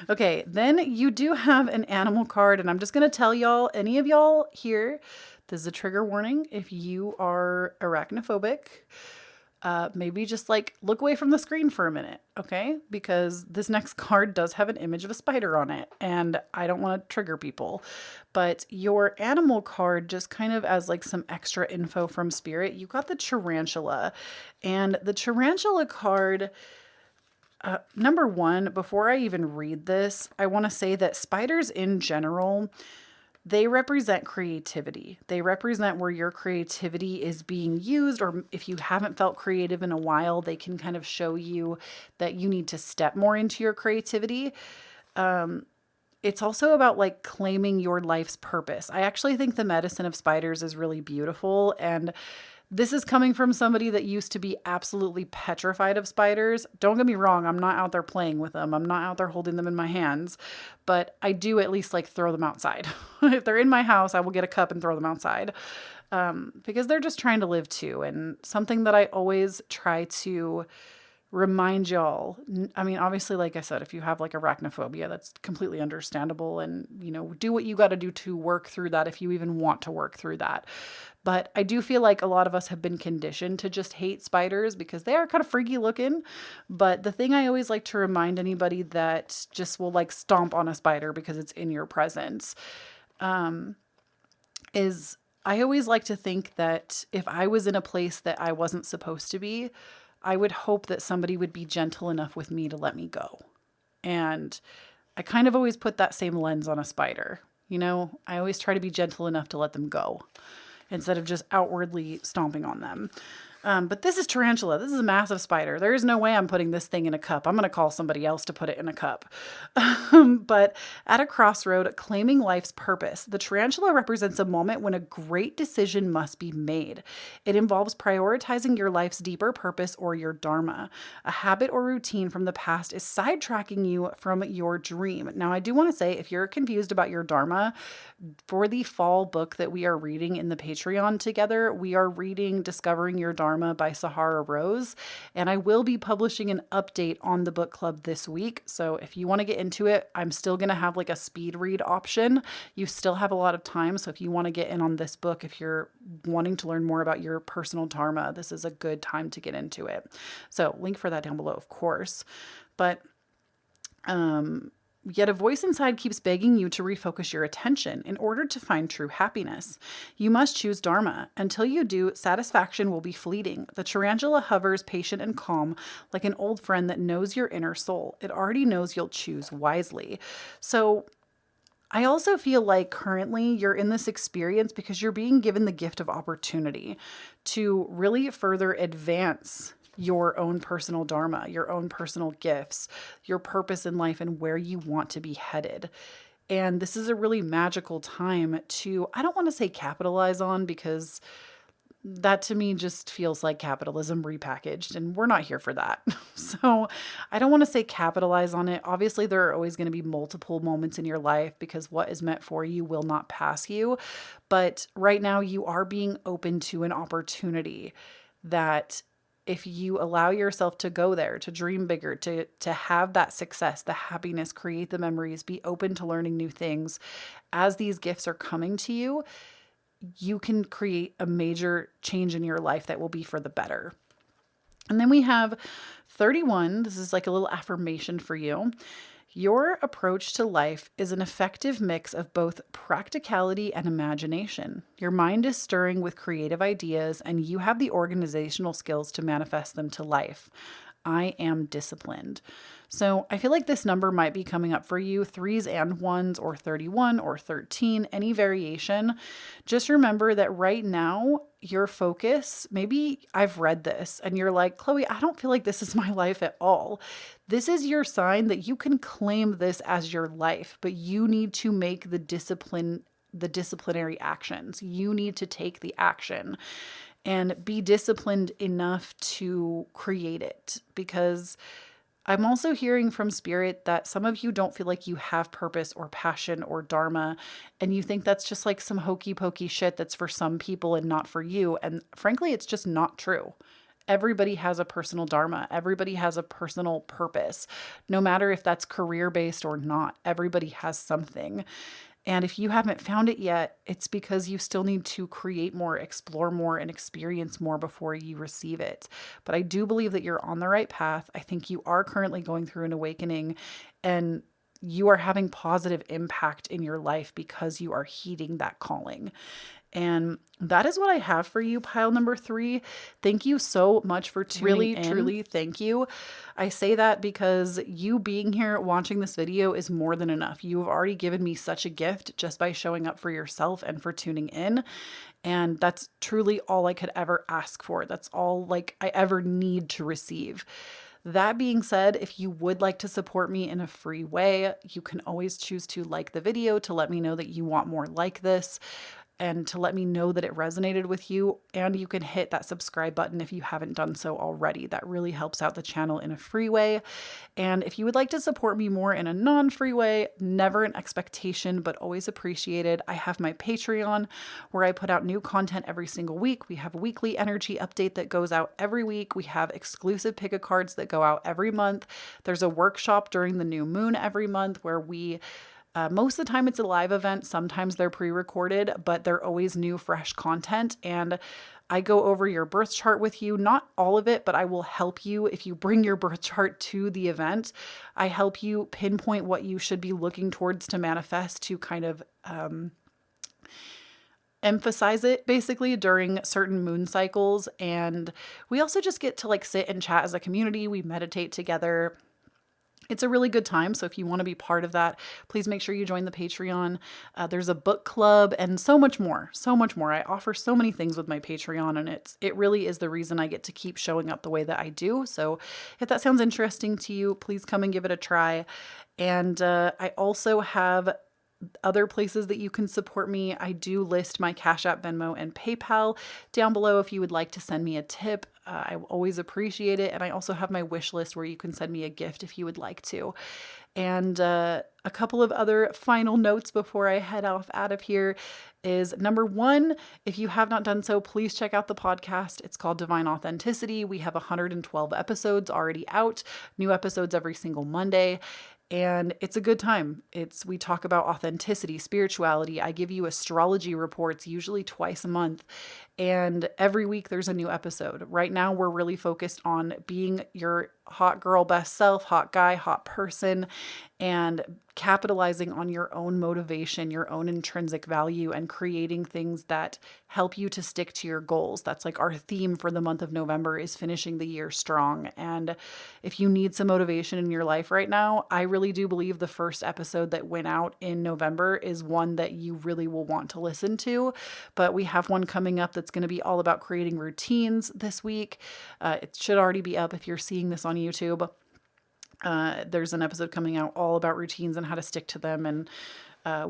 Okay, then you do have an animal card, and I'm just going to tell y'all, any of y'all here, this is a trigger warning. If you are arachnophobic, maybe just like look away from the screen for a minute, okay? Because this next card does have an image of a spider on it, and I don't want to trigger people. But your animal card, just kind of as like some extra info from spirit, you got the tarantula. And the tarantula card, number one, before I even read this, I want to say that spiders in general, they represent creativity. They represent where your creativity is being used, or if you haven't felt creative in a while, they can kind of show you that you need to step more into your creativity. It's also about like claiming your life's purpose. I actually think the medicine of spiders is really beautiful, and this is coming from somebody that used to be absolutely petrified of spiders. Don't get me wrong, I'm not out there playing with them. I'm not out there holding them in my hands, but I do at least like throw them outside. If they're in my house, I will get a cup and throw them outside, because they're just trying to live too. And something that I always try to remind y'all, I mean, obviously, like I said, if you have like arachnophobia, that's completely understandable, and do what you got to do to work through that if you even want to work through that. But I do feel like a lot of us have been conditioned to just hate spiders because they are kind of freaky looking. But the thing I always like to remind anybody that just will like stomp on a spider because it's in your presence, is I always like to think that if I was in a place that I wasn't supposed to be, I would hope that somebody would be gentle enough with me to let me go. And I kind of always put that same lens on a spider. I always try to be gentle enough to let them go instead of just outwardly stomping on them. But this is tarantula. This is a massive spider. There is no way I'm putting this thing in a cup. I'm going to call somebody else to put it in a cup. But at a crossroad, claiming life's purpose, the tarantula represents a moment when a great decision must be made. It involves prioritizing your life's deeper purpose or your dharma. A habit or routine from the past is sidetracking you from your dream. Now, I do want to say, if you're confused about your dharma, for the fall book that we are reading in the Patreon together, we are reading Discovering Your Dharma by Sahara Rose, and I will be publishing an update on the book club this week. So if you want to get into it, I'm still going to have like a speed read option. You still have a lot of time. So if you want to get in on this book, if you're wanting to learn more about your personal dharma, this is a good time to get into it. So link for that down below, of course. But yet a voice inside keeps begging you to refocus your attention in order to find true happiness. You must choose dharma. Until you do, satisfaction will be fleeting. The tarantula hovers patient and calm, like an old friend that knows your inner soul. It already knows you'll choose wisely. So I also feel like currently you're in this experience because you're being given the gift of opportunity to really further advance your own personal dharma, your own personal gifts, your purpose in life, and where you want to be headed. And this is a really magical time to, I don't want to say capitalize on, because that to me just feels like capitalism repackaged, and we're not here for that. So I don't want to say capitalize on it. Obviously, there are always going to be multiple moments in your life because what is meant for you will not pass you. But right now you are being open to an opportunity that if you allow yourself to go there, to dream bigger, to have that success, the happiness, create the memories, be open to learning new things, as these gifts are coming to you, you can create a major change in your life that will be for the better. And then we have 31. This is like a little affirmation for you. Your approach to life is an effective mix of both practicality and imagination. Your mind is stirring with creative ideas, and you have the organizational skills to manifest them to life. I am disciplined. So I feel like this number might be coming up for you, 3s and 1s, or 31 or 13, any variation. Just remember that right now, your focus, maybe I've read this and you're like, Kloee, I don't feel like this is my life at all. This is your sign that you can claim this as your life, but you need to make the disciplinary actions. You need to take the action and be disciplined enough to create it, because I'm also hearing from Spirit that some of you don't feel like you have purpose or passion or dharma, and you think that's just like some hokey pokey shit that's for some people and not for you. And frankly, it's just not true. Everybody has a personal dharma. Everybody has a personal purpose, no matter if that's career-based or not. Everybody has something. And if you haven't found it yet, it's because you still need to create more, explore more, and experience more before you receive it. But I do believe that you're on the right path. I think you are currently going through an awakening, and you are having positive impact in your life because you are heeding that calling. And that is what I have for you, pile number 3. Thank you so much for tuning in. Truly, thank you. I say that because you being here watching this video is more than enough. You have already given me such a gift just by showing up for yourself and for tuning in. And that's truly all I could ever ask for. That's all like I ever need to receive. That being said, if you would like to support me in a free way, you can always choose to like the video to let me know that you want more like this, and to let me know that it resonated with you. And you can hit that subscribe button if you haven't done so already. That really helps out the channel in a free way. And if you would like to support me more in a non-free way, never an expectation, but always appreciated, I have my Patreon where I put out new content every single week. We have a weekly energy update that goes out every week. We have exclusive pick-a-cards that go out every month. There's a workshop during the new moon every month where we most of the time it's a live event. Sometimes they're pre-recorded, but they're always new, fresh content. And I go over your birth chart with you, not all of it, but I will help you if you bring your birth chart to the event. I help you pinpoint what you should be looking towards to manifest, to kind of emphasize it basically during certain moon cycles. And we also just get to like sit and chat as a community. We meditate together. It's a really good time. So if you want to be part of that, please make sure you join the Patreon. There's a book club and so much more, so much more. I offer so many things with my Patreon, and it really is the reason I get to keep showing up the way that I do. So if that sounds interesting to you, please come and give it a try. And I also have other places that you can support me. I do list my Cashapp, Venmo, and PayPal down below if you would like to send me a tip. I always appreciate it. And I also have my wish list where you can send me a gift if you would like to. And a couple of other final notes before I head off out of here is, number 1, if you have not done so, please check out the podcast. It's called Divine Authenticity. We have 112 episodes already out, new episodes every single Monday. And it's a good time. We talk about authenticity, spirituality. I give you astrology reports, usually twice a month. And every week there's a new episode. Right now we're really focused on being your hot girl best self, hot guy, hot person, and capitalizing on your own motivation, your own intrinsic value, and creating things that help you to stick to your goals. That's like our theme for the month of November, is finishing the year strong. And if you need some motivation in your life right now, I really do believe the first episode that went out in November is one that you really will want to listen to. But we have one coming up that's going to be all about creating routines this week. It should already be up if you're seeing this on YouTube. There's an episode coming out all about routines and how to stick to them, and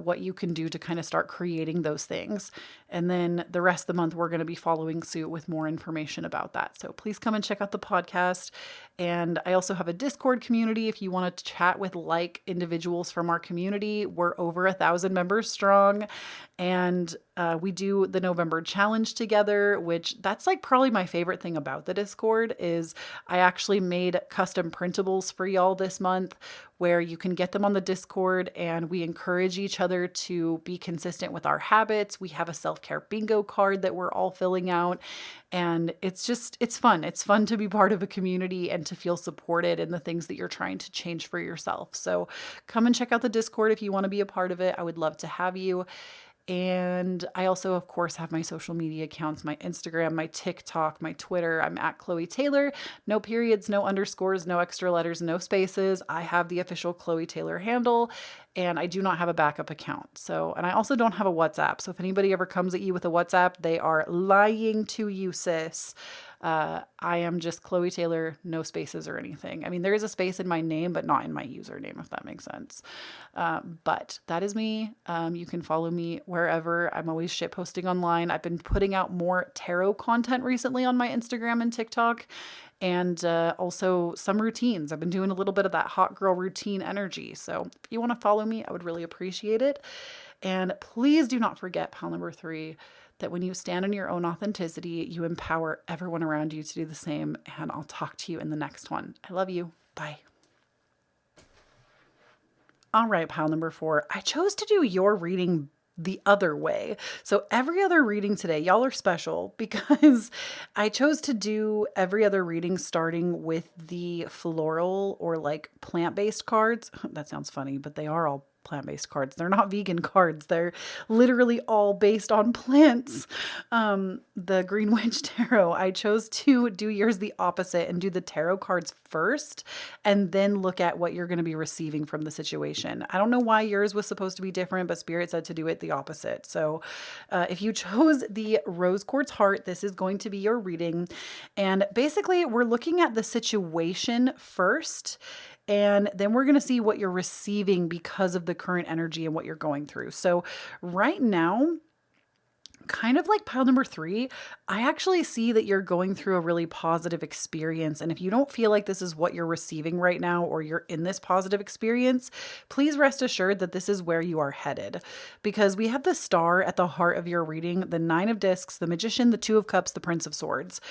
what you can do to kind of start creating those things. And then the rest of the month, we're going to be following suit with more information about that. So please come and check out the podcast. And I also have a Discord community if you want to chat with like individuals from our community. We're over 1,000 members strong, And we do the November challenge together, which that's like probably my favorite thing about the Discord is I actually made custom printables for y'all this month where you can get them on the Discord, and we encourage each other to be consistent with our habits. We have a self-care bingo card that we're all filling out, and it's fun. It's fun to be part of a community and to feel supported in the things that you're trying to change for yourself. So come and check out the Discord if you want to be a part of it. I would love to have you. And I also, of course, have my social media accounts, my Instagram, my TikTok, my Twitter. I'm at Kloee Taylor. No periods, no underscores, no extra letters, no spaces. I have the official Kloee Taylor handle, and I do not have a backup account. So, and I also don't have a WhatsApp. So if anybody ever comes at you with a WhatsApp, they are lying to you, sis. I am just Kloee Taylor, no spaces or anything. I mean, there is a space in my name, but not in my username, if that makes sense. But that is me. You can follow me wherever. I'm always shit posting online. I've been putting out more tarot content recently on my Instagram and TikTok, and also some routines. I've been doing a little bit of that hot girl routine energy. So if you want to follow me, I would really appreciate it. And please do not forget pile number 3, that when you stand in your own authenticity, you empower everyone around you to do the same. And I'll talk to you in the next one. I love you. Bye. All right, pile number 4. I chose to do your reading the other way. So every other reading today, y'all are special because I chose to do every other reading starting with the floral or like plant-based cards. That sounds funny, but they are all plant-based cards. They're not vegan cards. They're literally all based on plants. The Green Witch Tarot, I chose to do yours the opposite and do the tarot cards first and then look at what you're going to be receiving from the situation. I don't know why yours was supposed to be different, but Spirit said to do it the opposite. So if you chose the Rose Quartz Heart, this is going to be your reading. And basically, we're looking at the situation first, and then we're going to see what you're receiving because of the current energy and what you're going through. So right now, kind of like pile number 3, I actually see that you're going through a really positive experience. And if you don't feel like this is what you're receiving right now, or you're in this positive experience, please rest assured that this is where you are headed, because we have the Star at the heart of your reading, the 9 of Discs, the Magician, the 2 of Cups, the Prince of Swords.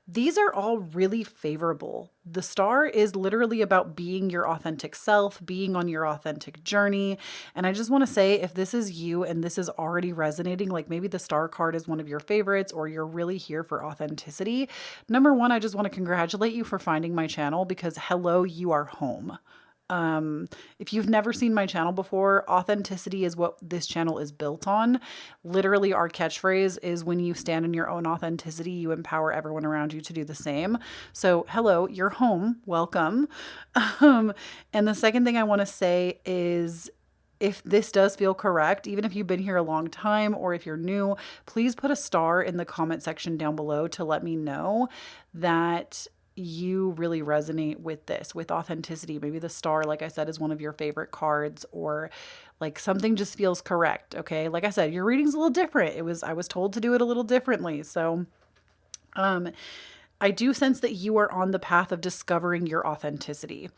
These are all really favorable. The Star is literally about being your authentic self, being on your authentic journey. And I just want to say, if this is you and this is already resonating, like maybe the Star card is one of your favorites, or you're really here for authenticity. Number 1, I just want to congratulate you for finding my channel, because hello, you are home. If you've never seen my channel before, authenticity is what this channel is built on. Literally, our catchphrase is, when you stand in your own authenticity, you empower everyone around you to do the same. So hello, you're home. Welcome. And the second thing I want to say is, if this does feel correct, even if you've been here a long time or if you're new, please put a star in the comment section down below to let me know that you really resonate with this, with authenticity. Maybe the Star, like I said, is one of your favorite cards, or like something just feels correct. Okay. Like I said, your reading's a little different. I was told to do it a little differently. So, I do sense that you are on the path of discovering your authenticity.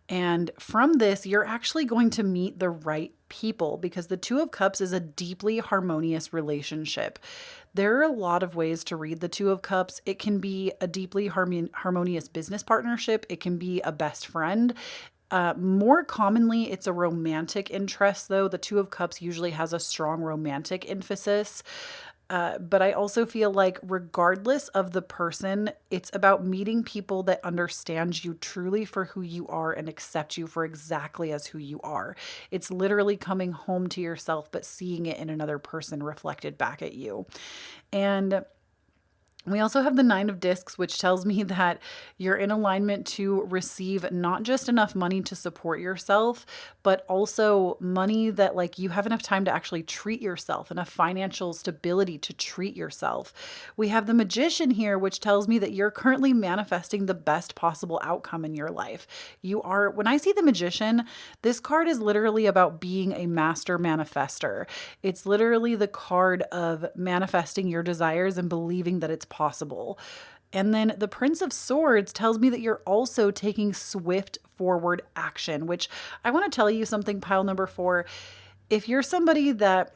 And from this, you're actually going to meet the right people, because the 2 of Cups is a deeply harmonious relationship. There are a lot of ways to read the 2 of Cups. It can be a deeply harmonious business partnership. It can be a best friend. More commonly, it's a romantic interest, though. The 2 of Cups usually has a strong romantic emphasis. But I also feel like regardless of the person, it's about meeting people that understand you truly for who you are and accept you for exactly as who you are. It's literally coming home to yourself, but seeing it in another person reflected back at you. And we also have the 9 of Discs, which tells me that you're in alignment to receive not just enough money to support yourself, but also money that like you have enough time to actually treat yourself, enough financial stability to treat yourself. We have the Magician here, which tells me that you're currently manifesting the best possible outcome in your life. When I see the Magician, this card is literally about being a master manifester. It's literally the card of manifesting your desires and believing that it's possible. And then the Prince of Swords tells me that you're also taking swift forward action, which I want to tell you something, pile number 4. If you're somebody that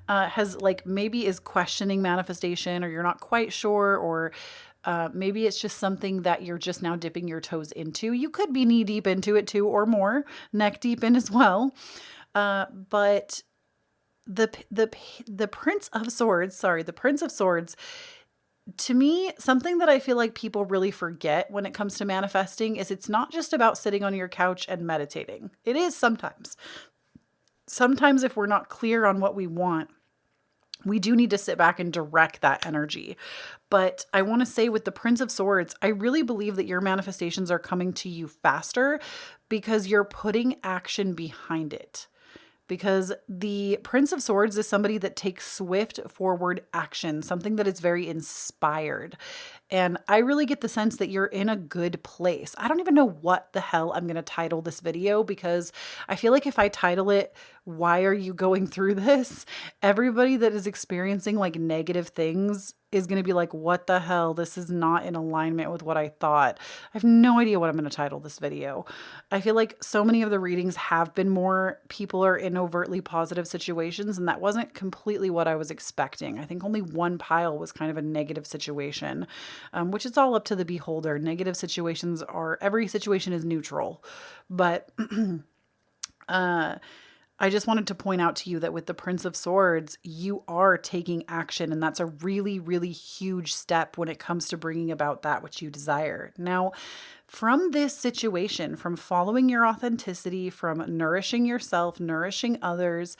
has like maybe is questioning manifestation, or you're not quite sure, or maybe it's just something that you're just now dipping your toes into. You could be knee deep into it too, or more, neck deep in as well. But the Prince of Swords, sorry, the Prince of Swords, to me, something that I feel like people really forget when it comes to manifesting is it's not just about sitting on your couch and meditating. It is sometimes. Sometimes if we're not clear on what we want, we do need to sit back and direct that energy. But I want to say with the Prince of Swords, I really believe that your manifestations are coming to you faster because you're putting action behind it. Because the Prince of Swords is somebody that takes swift forward action, something that is very inspired. And I really get the sense that you're in a good place. I don't even know what the hell I'm going to title this video, because I feel like if I title it, "Why are you going through this?" everybody that is experiencing like negative things is going to be like, what the hell? This is not in alignment with what I thought. I have no idea what I'm going to title this video. I feel like so many of the readings have been more people are in overtly positive situations, and that wasn't completely what I was expecting. I think only one pile was kind of a negative situation, which is all up to the beholder. Negative situations every situation is neutral. But I just wanted to point out to you that with the Prince of Swords, you are taking action, and that's a really, really huge step when it comes to bringing about that which you desire. Now, from this situation, from following your authenticity, from nourishing yourself, nourishing others,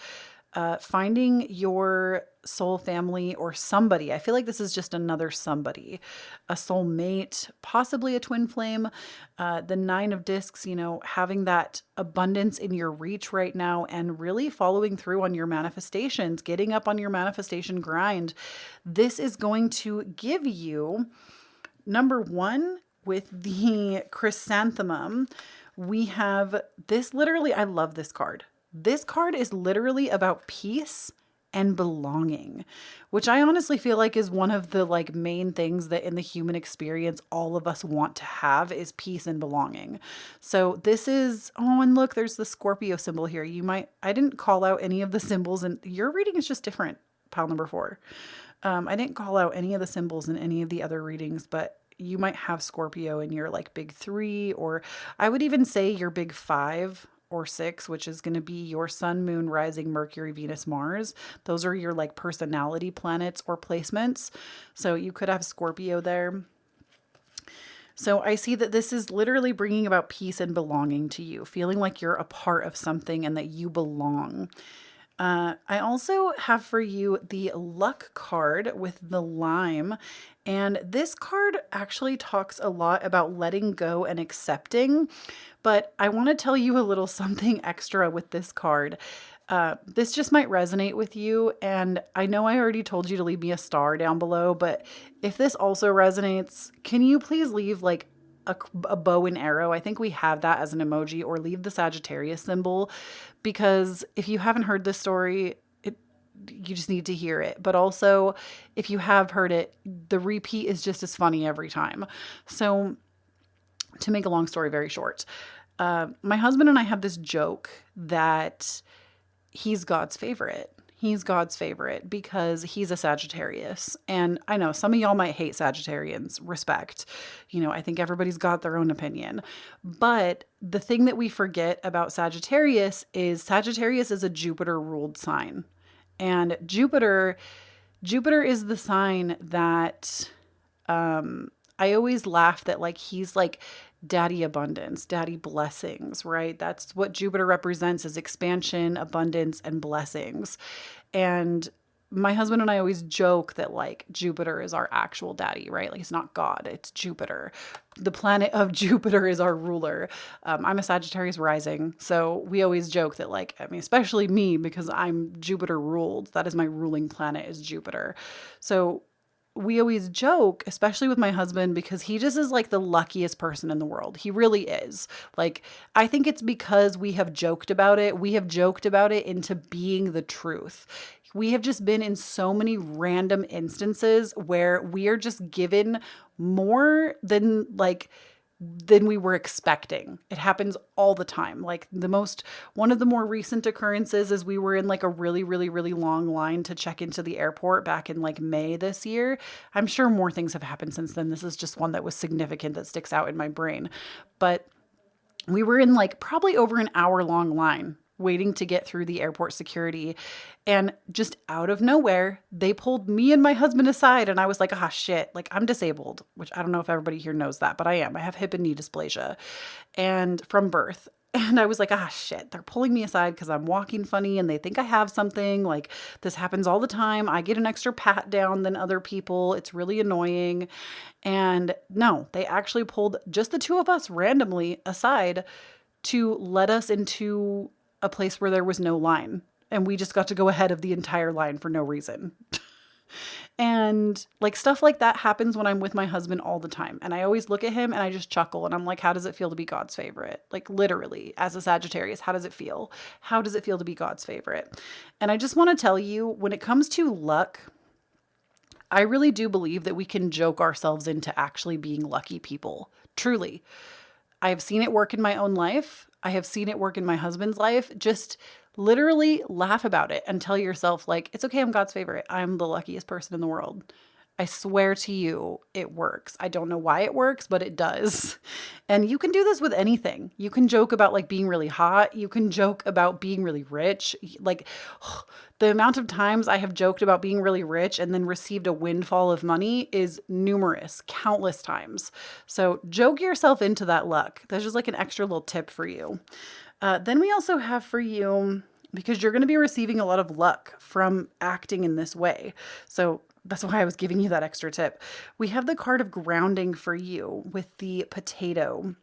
finding your soul family or somebody. I feel like this is just another somebody, a soulmate, possibly a twin flame. The Nine of Discs, having that abundance in your reach right now and really following through on your manifestations, getting up on your manifestation grind. This is going to give you, number one, with the chrysanthemum, we have this literally, I love this card. This card is literally about peace and belonging, which I honestly feel like is one of the like main things that in the human experience, all of us want to have is peace and belonging. So this is, oh, and look, there's the Scorpio symbol here. I didn't call out any of the symbols, and your reading is just different, pile number 4. I didn't call out any of the symbols in any of the other readings, but you might have Scorpio in your like big 3, or I would even say your big 5 or 6, which is going to be your sun, moon, rising, Mercury, Venus, Mars. Those are your like personality planets or placements. So you could have Scorpio there. So I see that this is literally bringing about peace and belonging to you, feeling like you're a part of something and that you belong. I also have for you the luck card with the lime. And this card actually talks a lot about letting go and accepting. But I want to tell you a little something extra with this card. This just might resonate with you. And I know I already told you to leave me a star down below, but if this also resonates, can you please leave like a bow and arrow? I think we have that as an emoji, or leave the Sagittarius symbol, because if you haven't heard this story, you just need to hear it. But also, if you have heard it, the repeat is just as funny every time. So to make a long story very short, my husband and I have this joke that he's God's favorite. He's God's favorite because he's a Sagittarius. And I know some of y'all might hate Sagittarians. Respect. I think everybody's got their own opinion. But the thing that we forget about Sagittarius is a Jupiter ruled sign. And Jupiter is the sign that I always laugh that like he's like daddy abundance, daddy blessings, right? That's what Jupiter represents, is expansion, abundance, and blessings. And my husband and I always joke that like Jupiter is our actual daddy, right? Like it's not God, it's Jupiter. The planet of Jupiter is our ruler. I'm a Sagittarius rising. So we always joke that like, especially me, because I'm Jupiter ruled. That is my ruling planet, is Jupiter. So we always joke, especially with my husband, because he just is like the luckiest person in the world. He really is. Like, I think it's because we have joked about it. We have joked about it into being the truth. We have just been in so many random instances where we are just given more than like than we were expecting. It happens all the time. Like one of the more recent occurrences is we were in like a really, really, really long line to check into the airport back in like May this year. I'm sure more things have happened since then. This is just one that was significant that sticks out in my brain. But we were in like probably over an hour long line waiting to get through the airport security. And just out of nowhere, they pulled me and my husband aside. And I was like, ah, shit, like I'm disabled, which I don't know if everybody here knows that, but I am. I have hip and knee dysplasia and from birth. And I was like, ah, shit, they're pulling me aside because I'm walking funny and they think I have something. Like this happens all the time. I get an extra pat down than other people. It's really annoying. And no, they actually pulled just the two of us randomly aside to let us into a place where there was no line. And we just got to go ahead of the entire line for no reason. And like stuff like that happens when I'm with my husband all the time. And I always look at him and I just chuckle and I'm like, how does it feel to be God's favorite? Like literally, as a Sagittarius, how does it feel? How does it feel to be God's favorite? And I just want to tell you, when it comes to luck, I really do believe that we can joke ourselves into actually being lucky people. Truly. I have seen it work in my own life. I have seen it work in my husband's life. Just literally laugh about it and tell yourself like, it's okay. I'm God's favorite. I'm the luckiest person in the world. I swear to you, it works. I don't know why it works, but it does. And you can do this with anything. You can joke about like being really hot. You can joke about being really rich. Like the amount of times I have joked about being really rich and then received a windfall of money is numerous, countless times. So joke yourself into that luck. That's just like an extra little tip for you. Then we also have for you, because you're going to be receiving a lot of luck from acting in this way. So that's why I was giving you that extra tip. We have the card of grounding for you with the potato.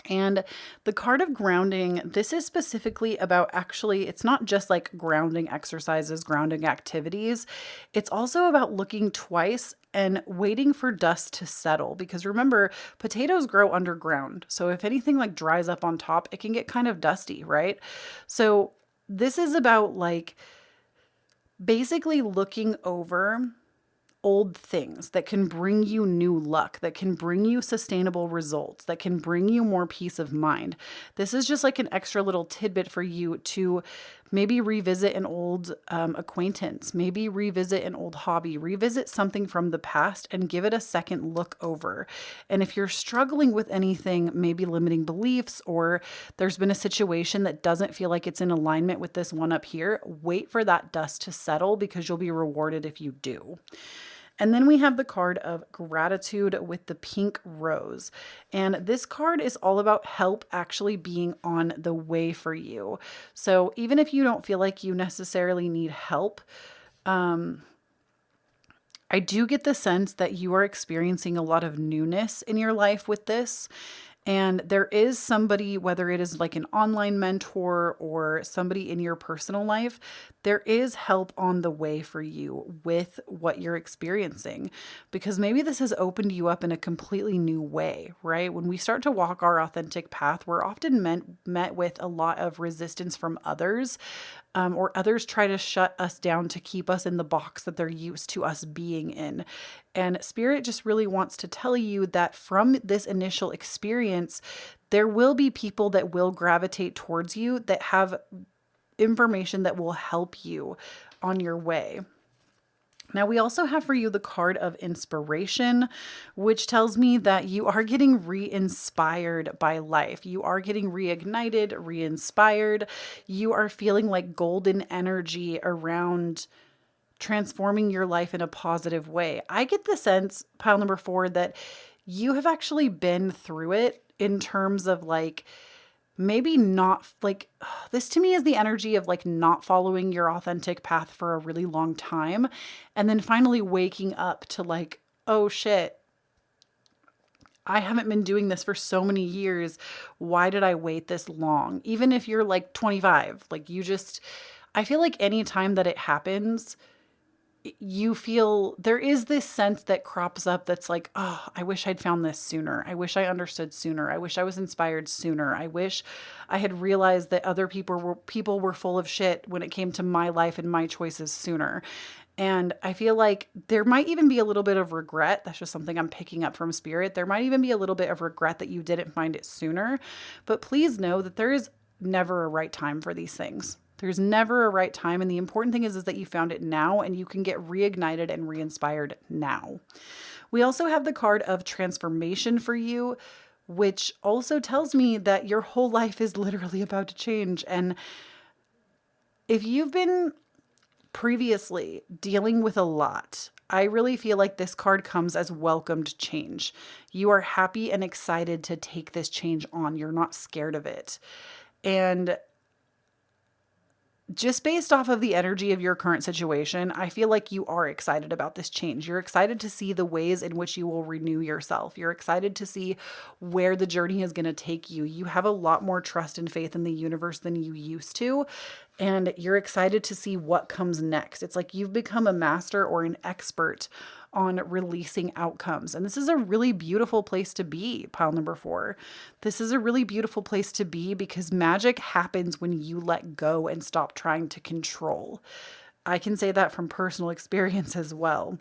And the card of grounding, this is specifically about actually, it's not just like grounding exercises, grounding activities. It's also about looking twice and waiting for dust to settle. Because remember, potatoes grow underground. So if anything like dries up on top, it can get kind of dusty, right? So this is about like basically looking over old things that can bring you new luck, that can bring you sustainable results, that can bring you more peace of mind. This is just like an extra little tidbit for you to maybe revisit an old acquaintance, maybe revisit an old hobby, revisit something from the past and give it a second look over. And if you're struggling with anything, maybe limiting beliefs, or there's been a situation that doesn't feel like it's in alignment with this one up here, wait for that dust to settle because you'll be rewarded if you do. And then we have the card of gratitude with the pink rose. And this card is all about help actually being on the way for you. So even if you don't feel like you necessarily need help, I do get the sense that you are experiencing a lot of newness in your life with this. And there is somebody, whether it is like an online mentor or somebody in your personal life, there is help on the way for you with what you're experiencing, because maybe this has opened you up in a completely new way, right? When we start to walk our authentic path, we're often met with a lot of resistance from others, or others try to shut us down to keep us in the box that they're used to us being in. And Spirit just really wants to tell you that from this initial experience, there will be people that will gravitate towards you that have information that will help you on your way. Now, we also have for you the card of inspiration, which tells me that you are getting re-inspired by life. You are getting reignited, re-inspired. You are feeling like golden energy around transforming your life in a positive way. I get the sense, pile number 4, that you have actually been through it in terms of like, maybe not like, this to me is the energy of like not following your authentic path for a really long time. And then finally waking up to like, oh shit, I haven't been doing this for so many years. Why did I wait this long? Even if you're like 25, like I feel like any time that it happens, you feel there is this sense that crops up that's like, oh, I wish I'd found this sooner. I wish I understood sooner. I wish I was inspired sooner. I wish I had realized that other people were full of shit when it came to my life and my choices sooner. And I feel like there might even be a little bit of regret. That's just something I'm picking up from spirit. There might even be a little bit of regret that you didn't find it sooner. But please know that there is never a right time for these things. There's never a right time. And the important thing is that you found it now and you can get reignited and re-inspired now. We also have the card of transformation for you, which also tells me that your whole life is literally about to change. And if you've been previously dealing with a lot, I really feel like this card comes as welcomed change. You are happy and excited to take this change on. You're not scared of it. And just based off of the energy of your current situation, I feel like you are excited about this change. You're excited to see the ways in which you will renew yourself. You're excited to see where the journey is going to take you. You have a lot more trust and faith in the universe than you used to, and you're excited to see what comes next. It's like you've become a master or an expert on releasing outcomes. And this is a really beautiful place to be, pile number 4. This is a really beautiful place to be because magic happens when you let go and stop trying to control. I can say that from personal experience as well.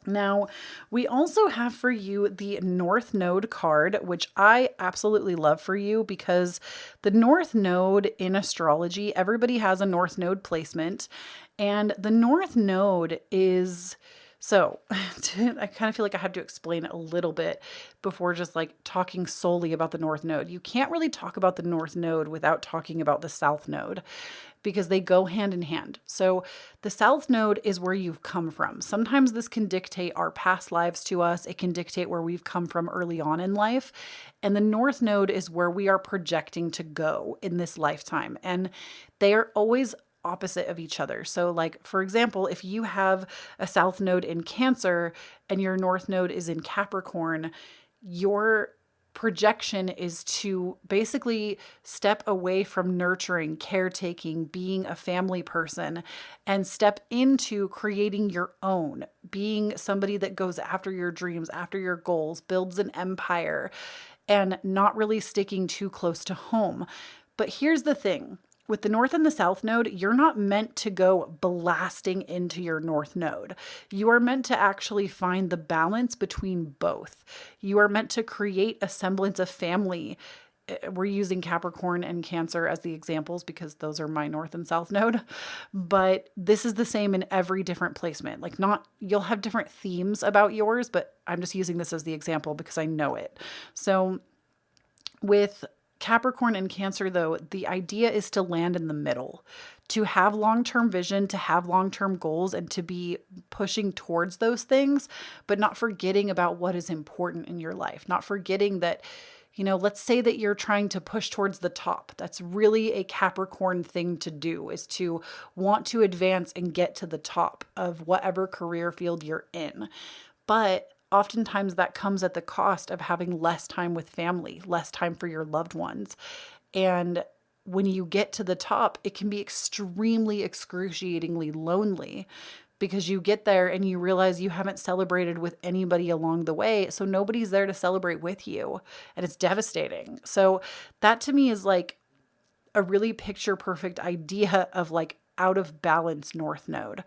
Now, we also have for you the North Node card, which I absolutely love for you because the North Node in astrology, everybody has a North Node placement, and the North Node is... So I kind of feel like I have to explain a little bit before just like talking solely about the North Node. You can't really talk about the North Node without talking about the South Node because they go hand in hand. So the South Node is where you've come from. Sometimes this can dictate our past lives to us. It can dictate where we've come from early on in life. And the North Node is where we are projecting to go in this lifetime. And they are always opposite of each other. So like, for example, if you have a South Node in Cancer and your North Node is in Capricorn, your projection is to basically step away from nurturing, caretaking, being a family person, and step into creating your own, being somebody that goes after your dreams, after your goals, builds an empire, and not really sticking too close to home. But here's the thing. With the North and the South Node, you're not meant to go blasting into your North Node. You are meant to actually find the balance between both. You are meant to create a semblance of family. We're using Capricorn and Cancer as the examples because those are my North and South Node. But this is the same in every different placement. Like you'll have different themes about yours, but I'm just using this as the example because I know it. So with Capricorn and Cancer, though, the idea is to land in the middle, to have long-term vision, to have long-term goals, and to be pushing towards those things, but not forgetting about what is important in your life, not forgetting that, let's say that you're trying to push towards the top. That's really a Capricorn thing to do, is to want to advance and get to the top of whatever career field you're in. But oftentimes that comes at the cost of having less time with family, less time for your loved ones. And when you get to the top, it can be extremely excruciatingly lonely because you get there and you realize you haven't celebrated with anybody along the way. So nobody's there to celebrate with you. And it's devastating. So that to me is like a really picture perfect idea of like out of balance North Node.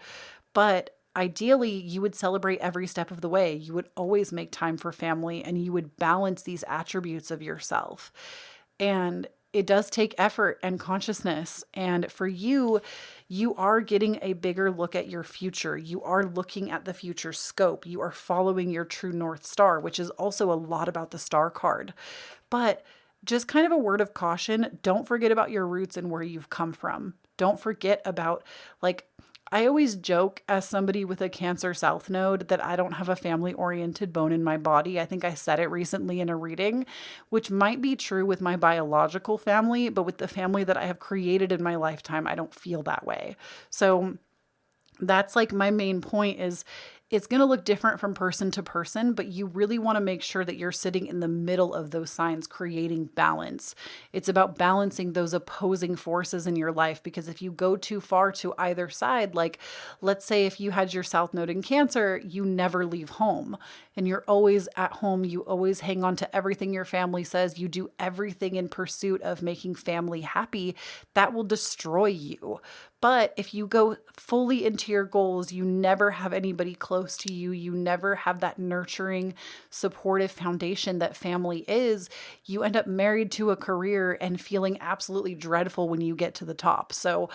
But ideally, you would celebrate every step of the way. You would always make time for family and you would balance these attributes of yourself. And it does take effort and consciousness. And for you, you are getting a bigger look at your future. You are looking at the future scope. You are following your true North Star, which is also a lot about the star card. But just kind of a word of caution, don't forget about your roots and where you've come from. Don't forget about I always joke as somebody with a Cancer South Node that I don't have a family-oriented bone in my body. I think I said it recently in a reading, which might be true with my biological family, but with the family that I have created in my lifetime, I don't feel that way. So that's like my main point is It's going to look different from person to person, but you really want to make sure that you're sitting in the middle of those signs, creating balance. It's about balancing those opposing forces in your life, because if you go too far to either side, like let's say if you had your South Node in Cancer, you never leave home and you're always at home, you always hang on to everything your family says, you do everything in pursuit of making family happy, that will destroy you. But if you go fully into your goals, you never have anybody close to you, you never have that nurturing, supportive foundation that family is, you end up married to a career and feeling absolutely dreadful when you get to the top. So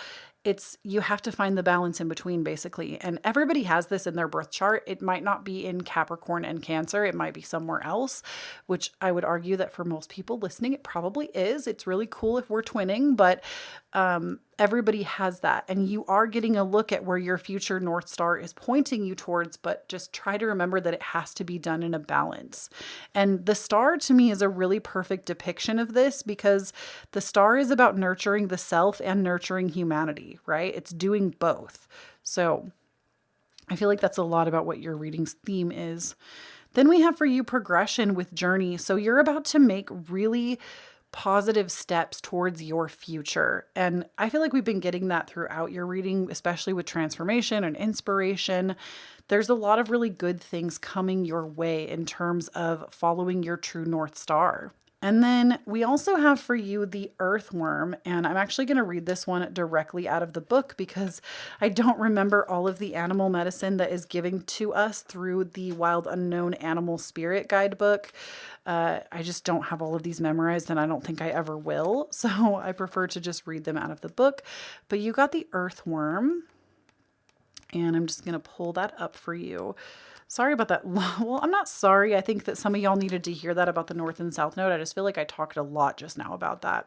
you have to find the balance in between, basically. And everybody has this in their birth chart. It might not be in Capricorn and Cancer. It might be somewhere else, which I would argue that for most people listening, it probably is. It's really cool if we're twinning, but everybody has that. And you are getting a look at where your future North Star is pointing you towards, but just try to remember that it has to be done in a balance. And the star to me is a really perfect depiction of this, because the star is about nurturing the self and nurturing humanity, right? It's doing both. So I feel like that's a lot about what your reading's theme is. Then we have for you progression with journey. So you're about to make really positive steps towards your future. And I feel like we've been getting that throughout your reading, especially with transformation and inspiration. There's a lot of really good things coming your way in terms of following your true North Star. And then we also have for you the earthworm, and I'm actually going to read this one directly out of the book because I don't remember all of the animal medicine that is given to us through the Wild Unknown Animal Spirit Guidebook. I just don't have all of these memorized, and I don't think I ever will, so I prefer to just read them out of the book. But you got the earthworm, and I'm just going to pull that up for you. Sorry about that. Well, I'm not sorry. I think that some of y'all needed to hear that about the North and South Node. I just feel like I talked a lot just now about that.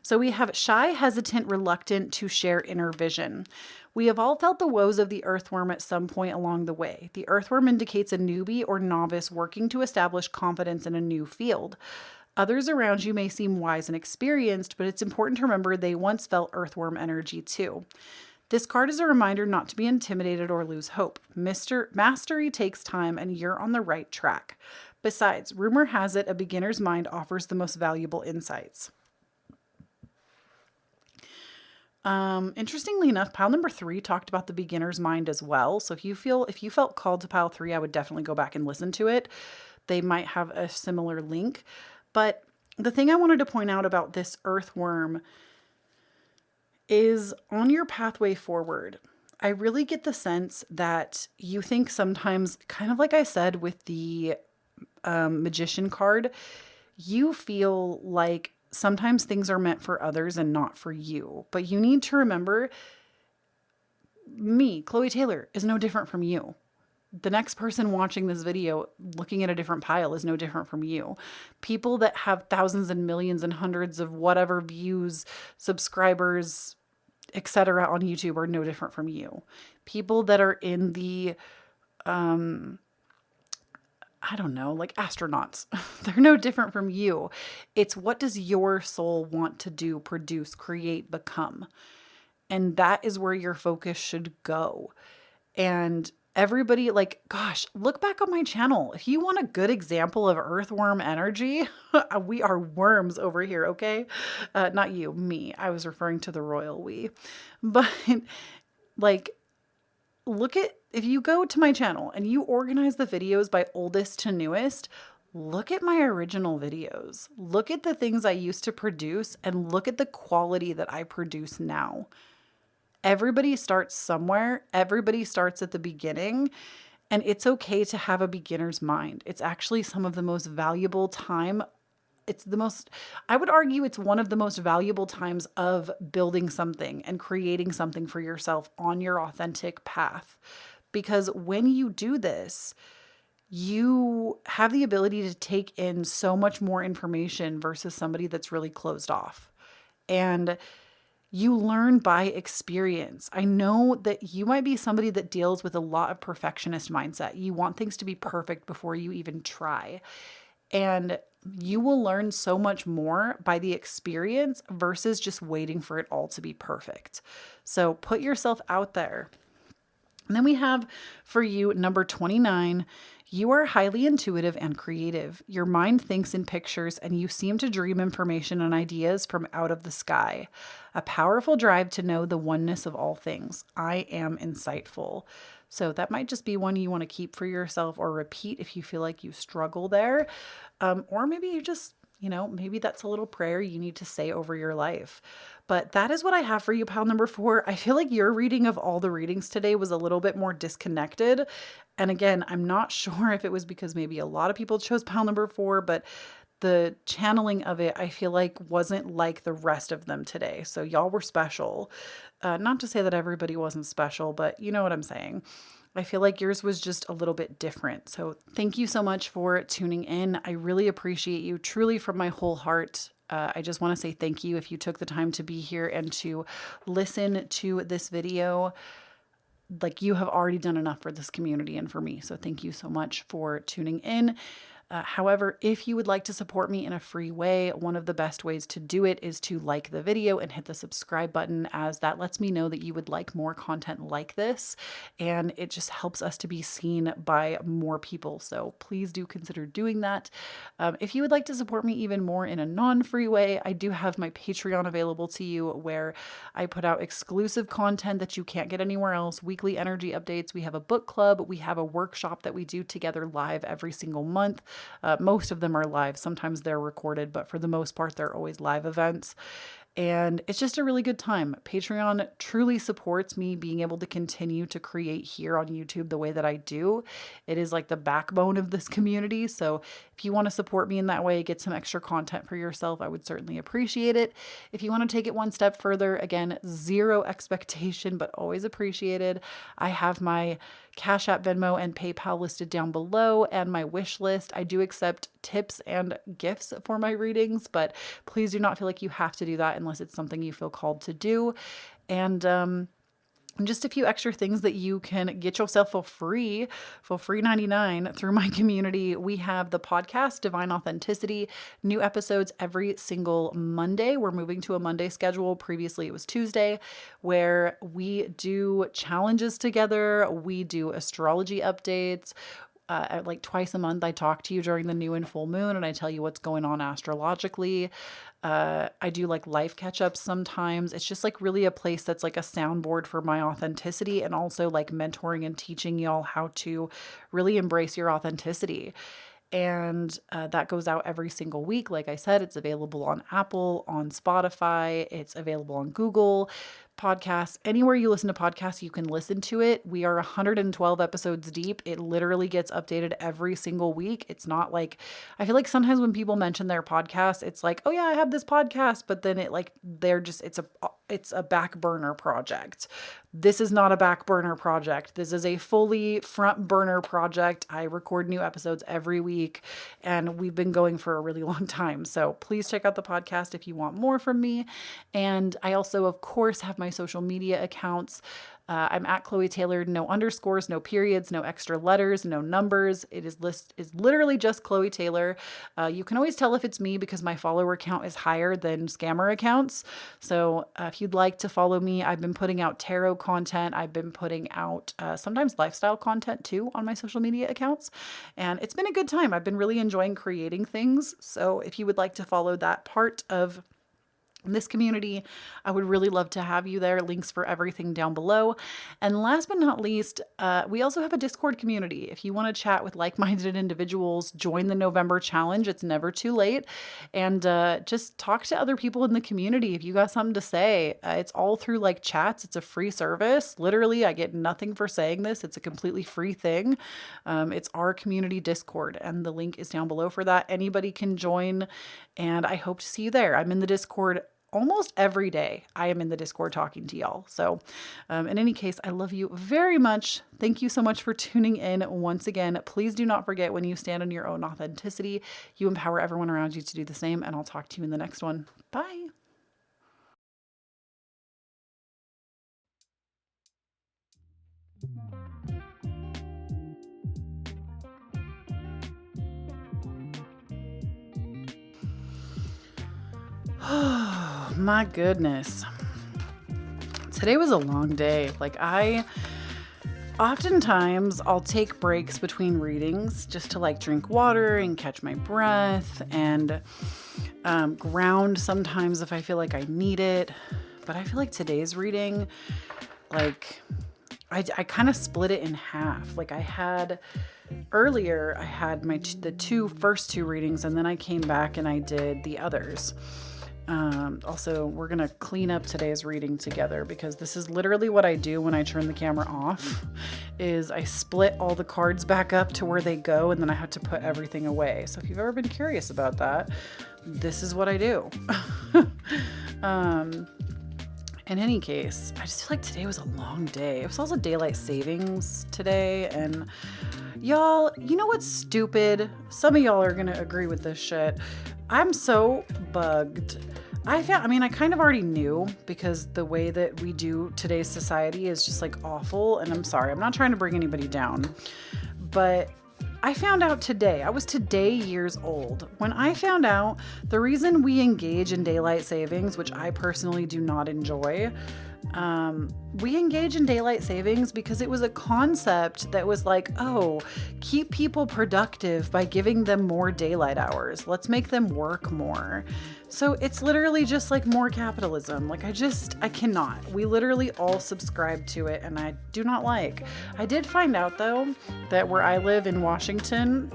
So we have shy, hesitant, reluctant to share inner vision. We have all felt the woes of the earthworm at some point along the way. The earthworm indicates a newbie or novice working to establish confidence in a new field. Others around you may seem wise and experienced, but it's important to remember they once felt earthworm energy too. This card is a reminder not to be intimidated or lose hope. Mastery takes time, and you're on the right track. Besides, rumor has it a beginner's mind offers the most valuable insights. Interestingly enough, pile number 3 talked about the beginner's mind as well. So if you felt called to pile 3, I would definitely go back and listen to it. They might have a similar link. But the thing I wanted to point out about this earthworm is on your pathway forward. I really get the sense that you think sometimes, kind of like I said with the magician card, you feel like sometimes things are meant for others and not for you. But you need to remember, me, Kloee Taylor, is no different from you. The next person watching this video looking at a different pile is no different from you. People that have thousands and millions and hundreds of whatever views, subscribers, etc. on YouTube are no different from you. People that are in the, I don't know, like astronauts, they're no different from you. It's what does your soul want to do, produce, create, become? And that is where your focus should go. And everybody, like, gosh, look back on my channel. If you want a good example of earthworm energy, we are worms over here, okay? Not you, me. I was referring to the royal we. But, like, if you go to my channel and you organize the videos by oldest to newest, look at my original videos. Look at the things I used to produce and look at the quality that I produce now. Everybody starts somewhere. Everybody starts at the beginning, and it's okay to have a beginner's mind. It's actually some of the most valuable time. I would argue it's one of the most valuable times of building something and creating something for yourself on your authentic path. Because when you do this, you have the ability to take in so much more information versus somebody that's really closed off. And you learn by experience. I know that you might be somebody that deals with a lot of perfectionist mindset. You want things to be perfect before you even try. And you will learn so much more by the experience versus just waiting for it all to be perfect. So put yourself out there. And then we have for you number 29. You are highly intuitive and creative. Your mind thinks in pictures and you seem to dream information and ideas from out of the sky. A powerful drive to know the oneness of all things. I am insightful. So that might just be one you want to keep for yourself or repeat if you feel like you struggle there. Or maybe you just, maybe that's a little prayer you need to say over your life. But that is what I have for you, pile number 4. I feel like your reading of all the readings today was a little bit more disconnected. And again, I'm not sure if it was because maybe a lot of people chose pile number 4, but the channeling of it, I feel like wasn't like the rest of them today. So y'all were special. Not to say that everybody wasn't special, but you know what I'm saying. I feel like yours was just a little bit different. So thank you so much for tuning in. I really appreciate you, truly from my whole heart. I just want to say thank you if you took the time to be here and to listen to this video. Like, you have already done enough for this community and for me. So thank you so much for tuning in. However, if you would like to support me in a free way, one of the best ways to do it is to like the video and hit the subscribe button, as that lets me know that you would like more content like this, and it just helps us to be seen by more people. So please do consider doing that. If you would like to support me even more in a non-free way, I do have my Patreon available to you, where I put out exclusive content that you can't get anywhere else, weekly energy updates. We have a book club. We have a workshop that we do together live every single month. Most of them are live. Sometimes they're recorded, but for the most part, they're always live events. And it's just a really good time. Patreon truly supports me being able to continue to create here on YouTube the way that I do. It is like the backbone of this community. So if you want to support me in that way, get some extra content for yourself, I would certainly appreciate it. If you want to take it one step further, again, zero expectation, but always appreciated. I have my Cashapp, Venmo, and PayPal listed down below, and my wish list. I do accept tips and gifts for my readings, but please do not feel like you have to do that unless it's something you feel called to do. And just a few extra things that you can get yourself for free 99 through my community. We have the podcast Divine Authenticity, new episodes every single Monday. We're moving to a Monday schedule. Previously it was Tuesday, where we do challenges together. We do astrology updates. Like twice a month, I talk to you during the new and full moon, and I tell you what's going on astrologically. I do like life catch-ups sometimes. It's just like really a place that's like a soundboard for my authenticity, and also like mentoring and teaching y'all how to really embrace your authenticity. And that goes out every single week. Like I said, it's available on Apple, on Spotify. It's available on Google Podcasts. Anywhere you listen to podcasts, you can listen to it. We are 112 episodes deep. It literally gets updated every single week. It's not like, I feel like sometimes when people mention their podcast, it's like, oh yeah, I have this podcast, but then it's a back burner project. This is not a back burner project. This is a fully front burner project. I record new episodes every week, and we've been going for a really long time. So please check out the podcast if you want more from me. And I also, of course, have my social media accounts. I'm at Kloee Taylor, no underscores, no periods, no extra letters, no numbers. It is literally just Kloee Taylor. You can always tell if it's me because my follower count is higher than scammer accounts. So if you'd like to follow me, I've been putting out tarot content. I've been putting out sometimes lifestyle content too on my social media accounts. And it's been a good time. I've been really enjoying creating things. So if you would like to follow that part of this community, I would really love to have you there. Links for everything down below. And last but not least, we also have a Discord community. If you want to chat with like-minded individuals, join the November challenge. It's never too late. And just talk to other people in the community if you got something to say. It's all through like chats. It's a free service. Literally, I get nothing for saying this. It's a completely free thing. It's our community Discord, and the link is down below for that. Anybody can join, and I hope to see you there. I'm in the Discord almost every day. I am in the Discord talking to y'all. So in any case, I love you very much. Thank you so much for tuning in once again. Please do not forget, when you stand on your own authenticity, you empower everyone around you to do the same. And I'll talk to you in the next one. Bye. Oh my goodness. Today was a long day. Like I Oftentimes, I'll take breaks between readings just to like drink water and catch my breath and ground sometimes if I feel like I need it. But I feel like today's reading, like, I kind of split it in half. Like I had the first two readings, and then I came back and I did the others. Also, we're going to clean up today's reading together because this is literally what I do when I turn the camera off is I split all the cards back up to where they go, and then I have to put everything away. So if you've ever been curious about that, this is what I do. In any case, I just feel like today was a long day. It was also daylight savings today, and y'all, you know what's stupid? Some of y'all are going to agree with this shit. I'm so bugged. I kind of already knew because the way that we do today's society is just like awful. And I'm sorry, I'm not trying to bring anybody down, but I found out today, I was today years old, when I found out the reason we engage in daylight savings, which I personally do not enjoy, we engage in daylight savings because it was a concept that was like, oh, keep people productive by giving them more daylight hours. Let's make them work more. So it's literally just like more capitalism. Like I cannot. We literally all subscribe to it, and I do not like. I did find out though that where I live in Washington,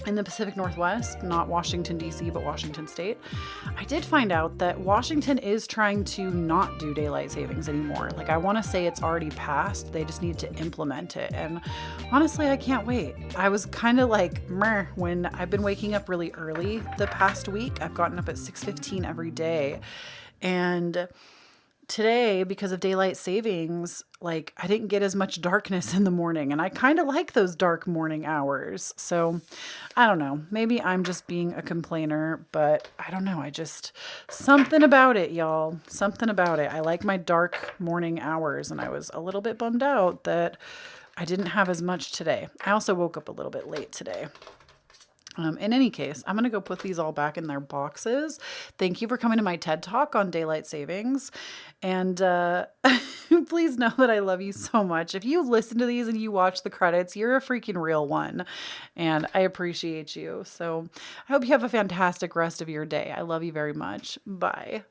in the Pacific Northwest, not Washington, D.C., but Washington State, I did find out that Washington is trying to not do daylight savings anymore. Like, I want to say it's already passed. They just need to implement it. And honestly, I can't wait. I was kind of like, meh, when I've been waking up really early the past week. I've gotten up at 6:15 every day. And today, because of daylight savings, like I didn't get as much darkness in the morning, and I kind of like those dark morning hours. So I don't know, maybe I'm just being a complainer, but I don't know. Something about it, y'all, something about it. I like my dark morning hours, and I was a little bit bummed out that I didn't have as much today. I also woke up a little bit late today. In any case, I'm going to go put these all back in their boxes. Thank you for coming to my TED Talk on daylight savings. And please know that I love you so much. If you listen to these and you watch the credits, you're a freaking real one. And I appreciate you. So I hope you have a fantastic rest of your day. I love you very much. Bye.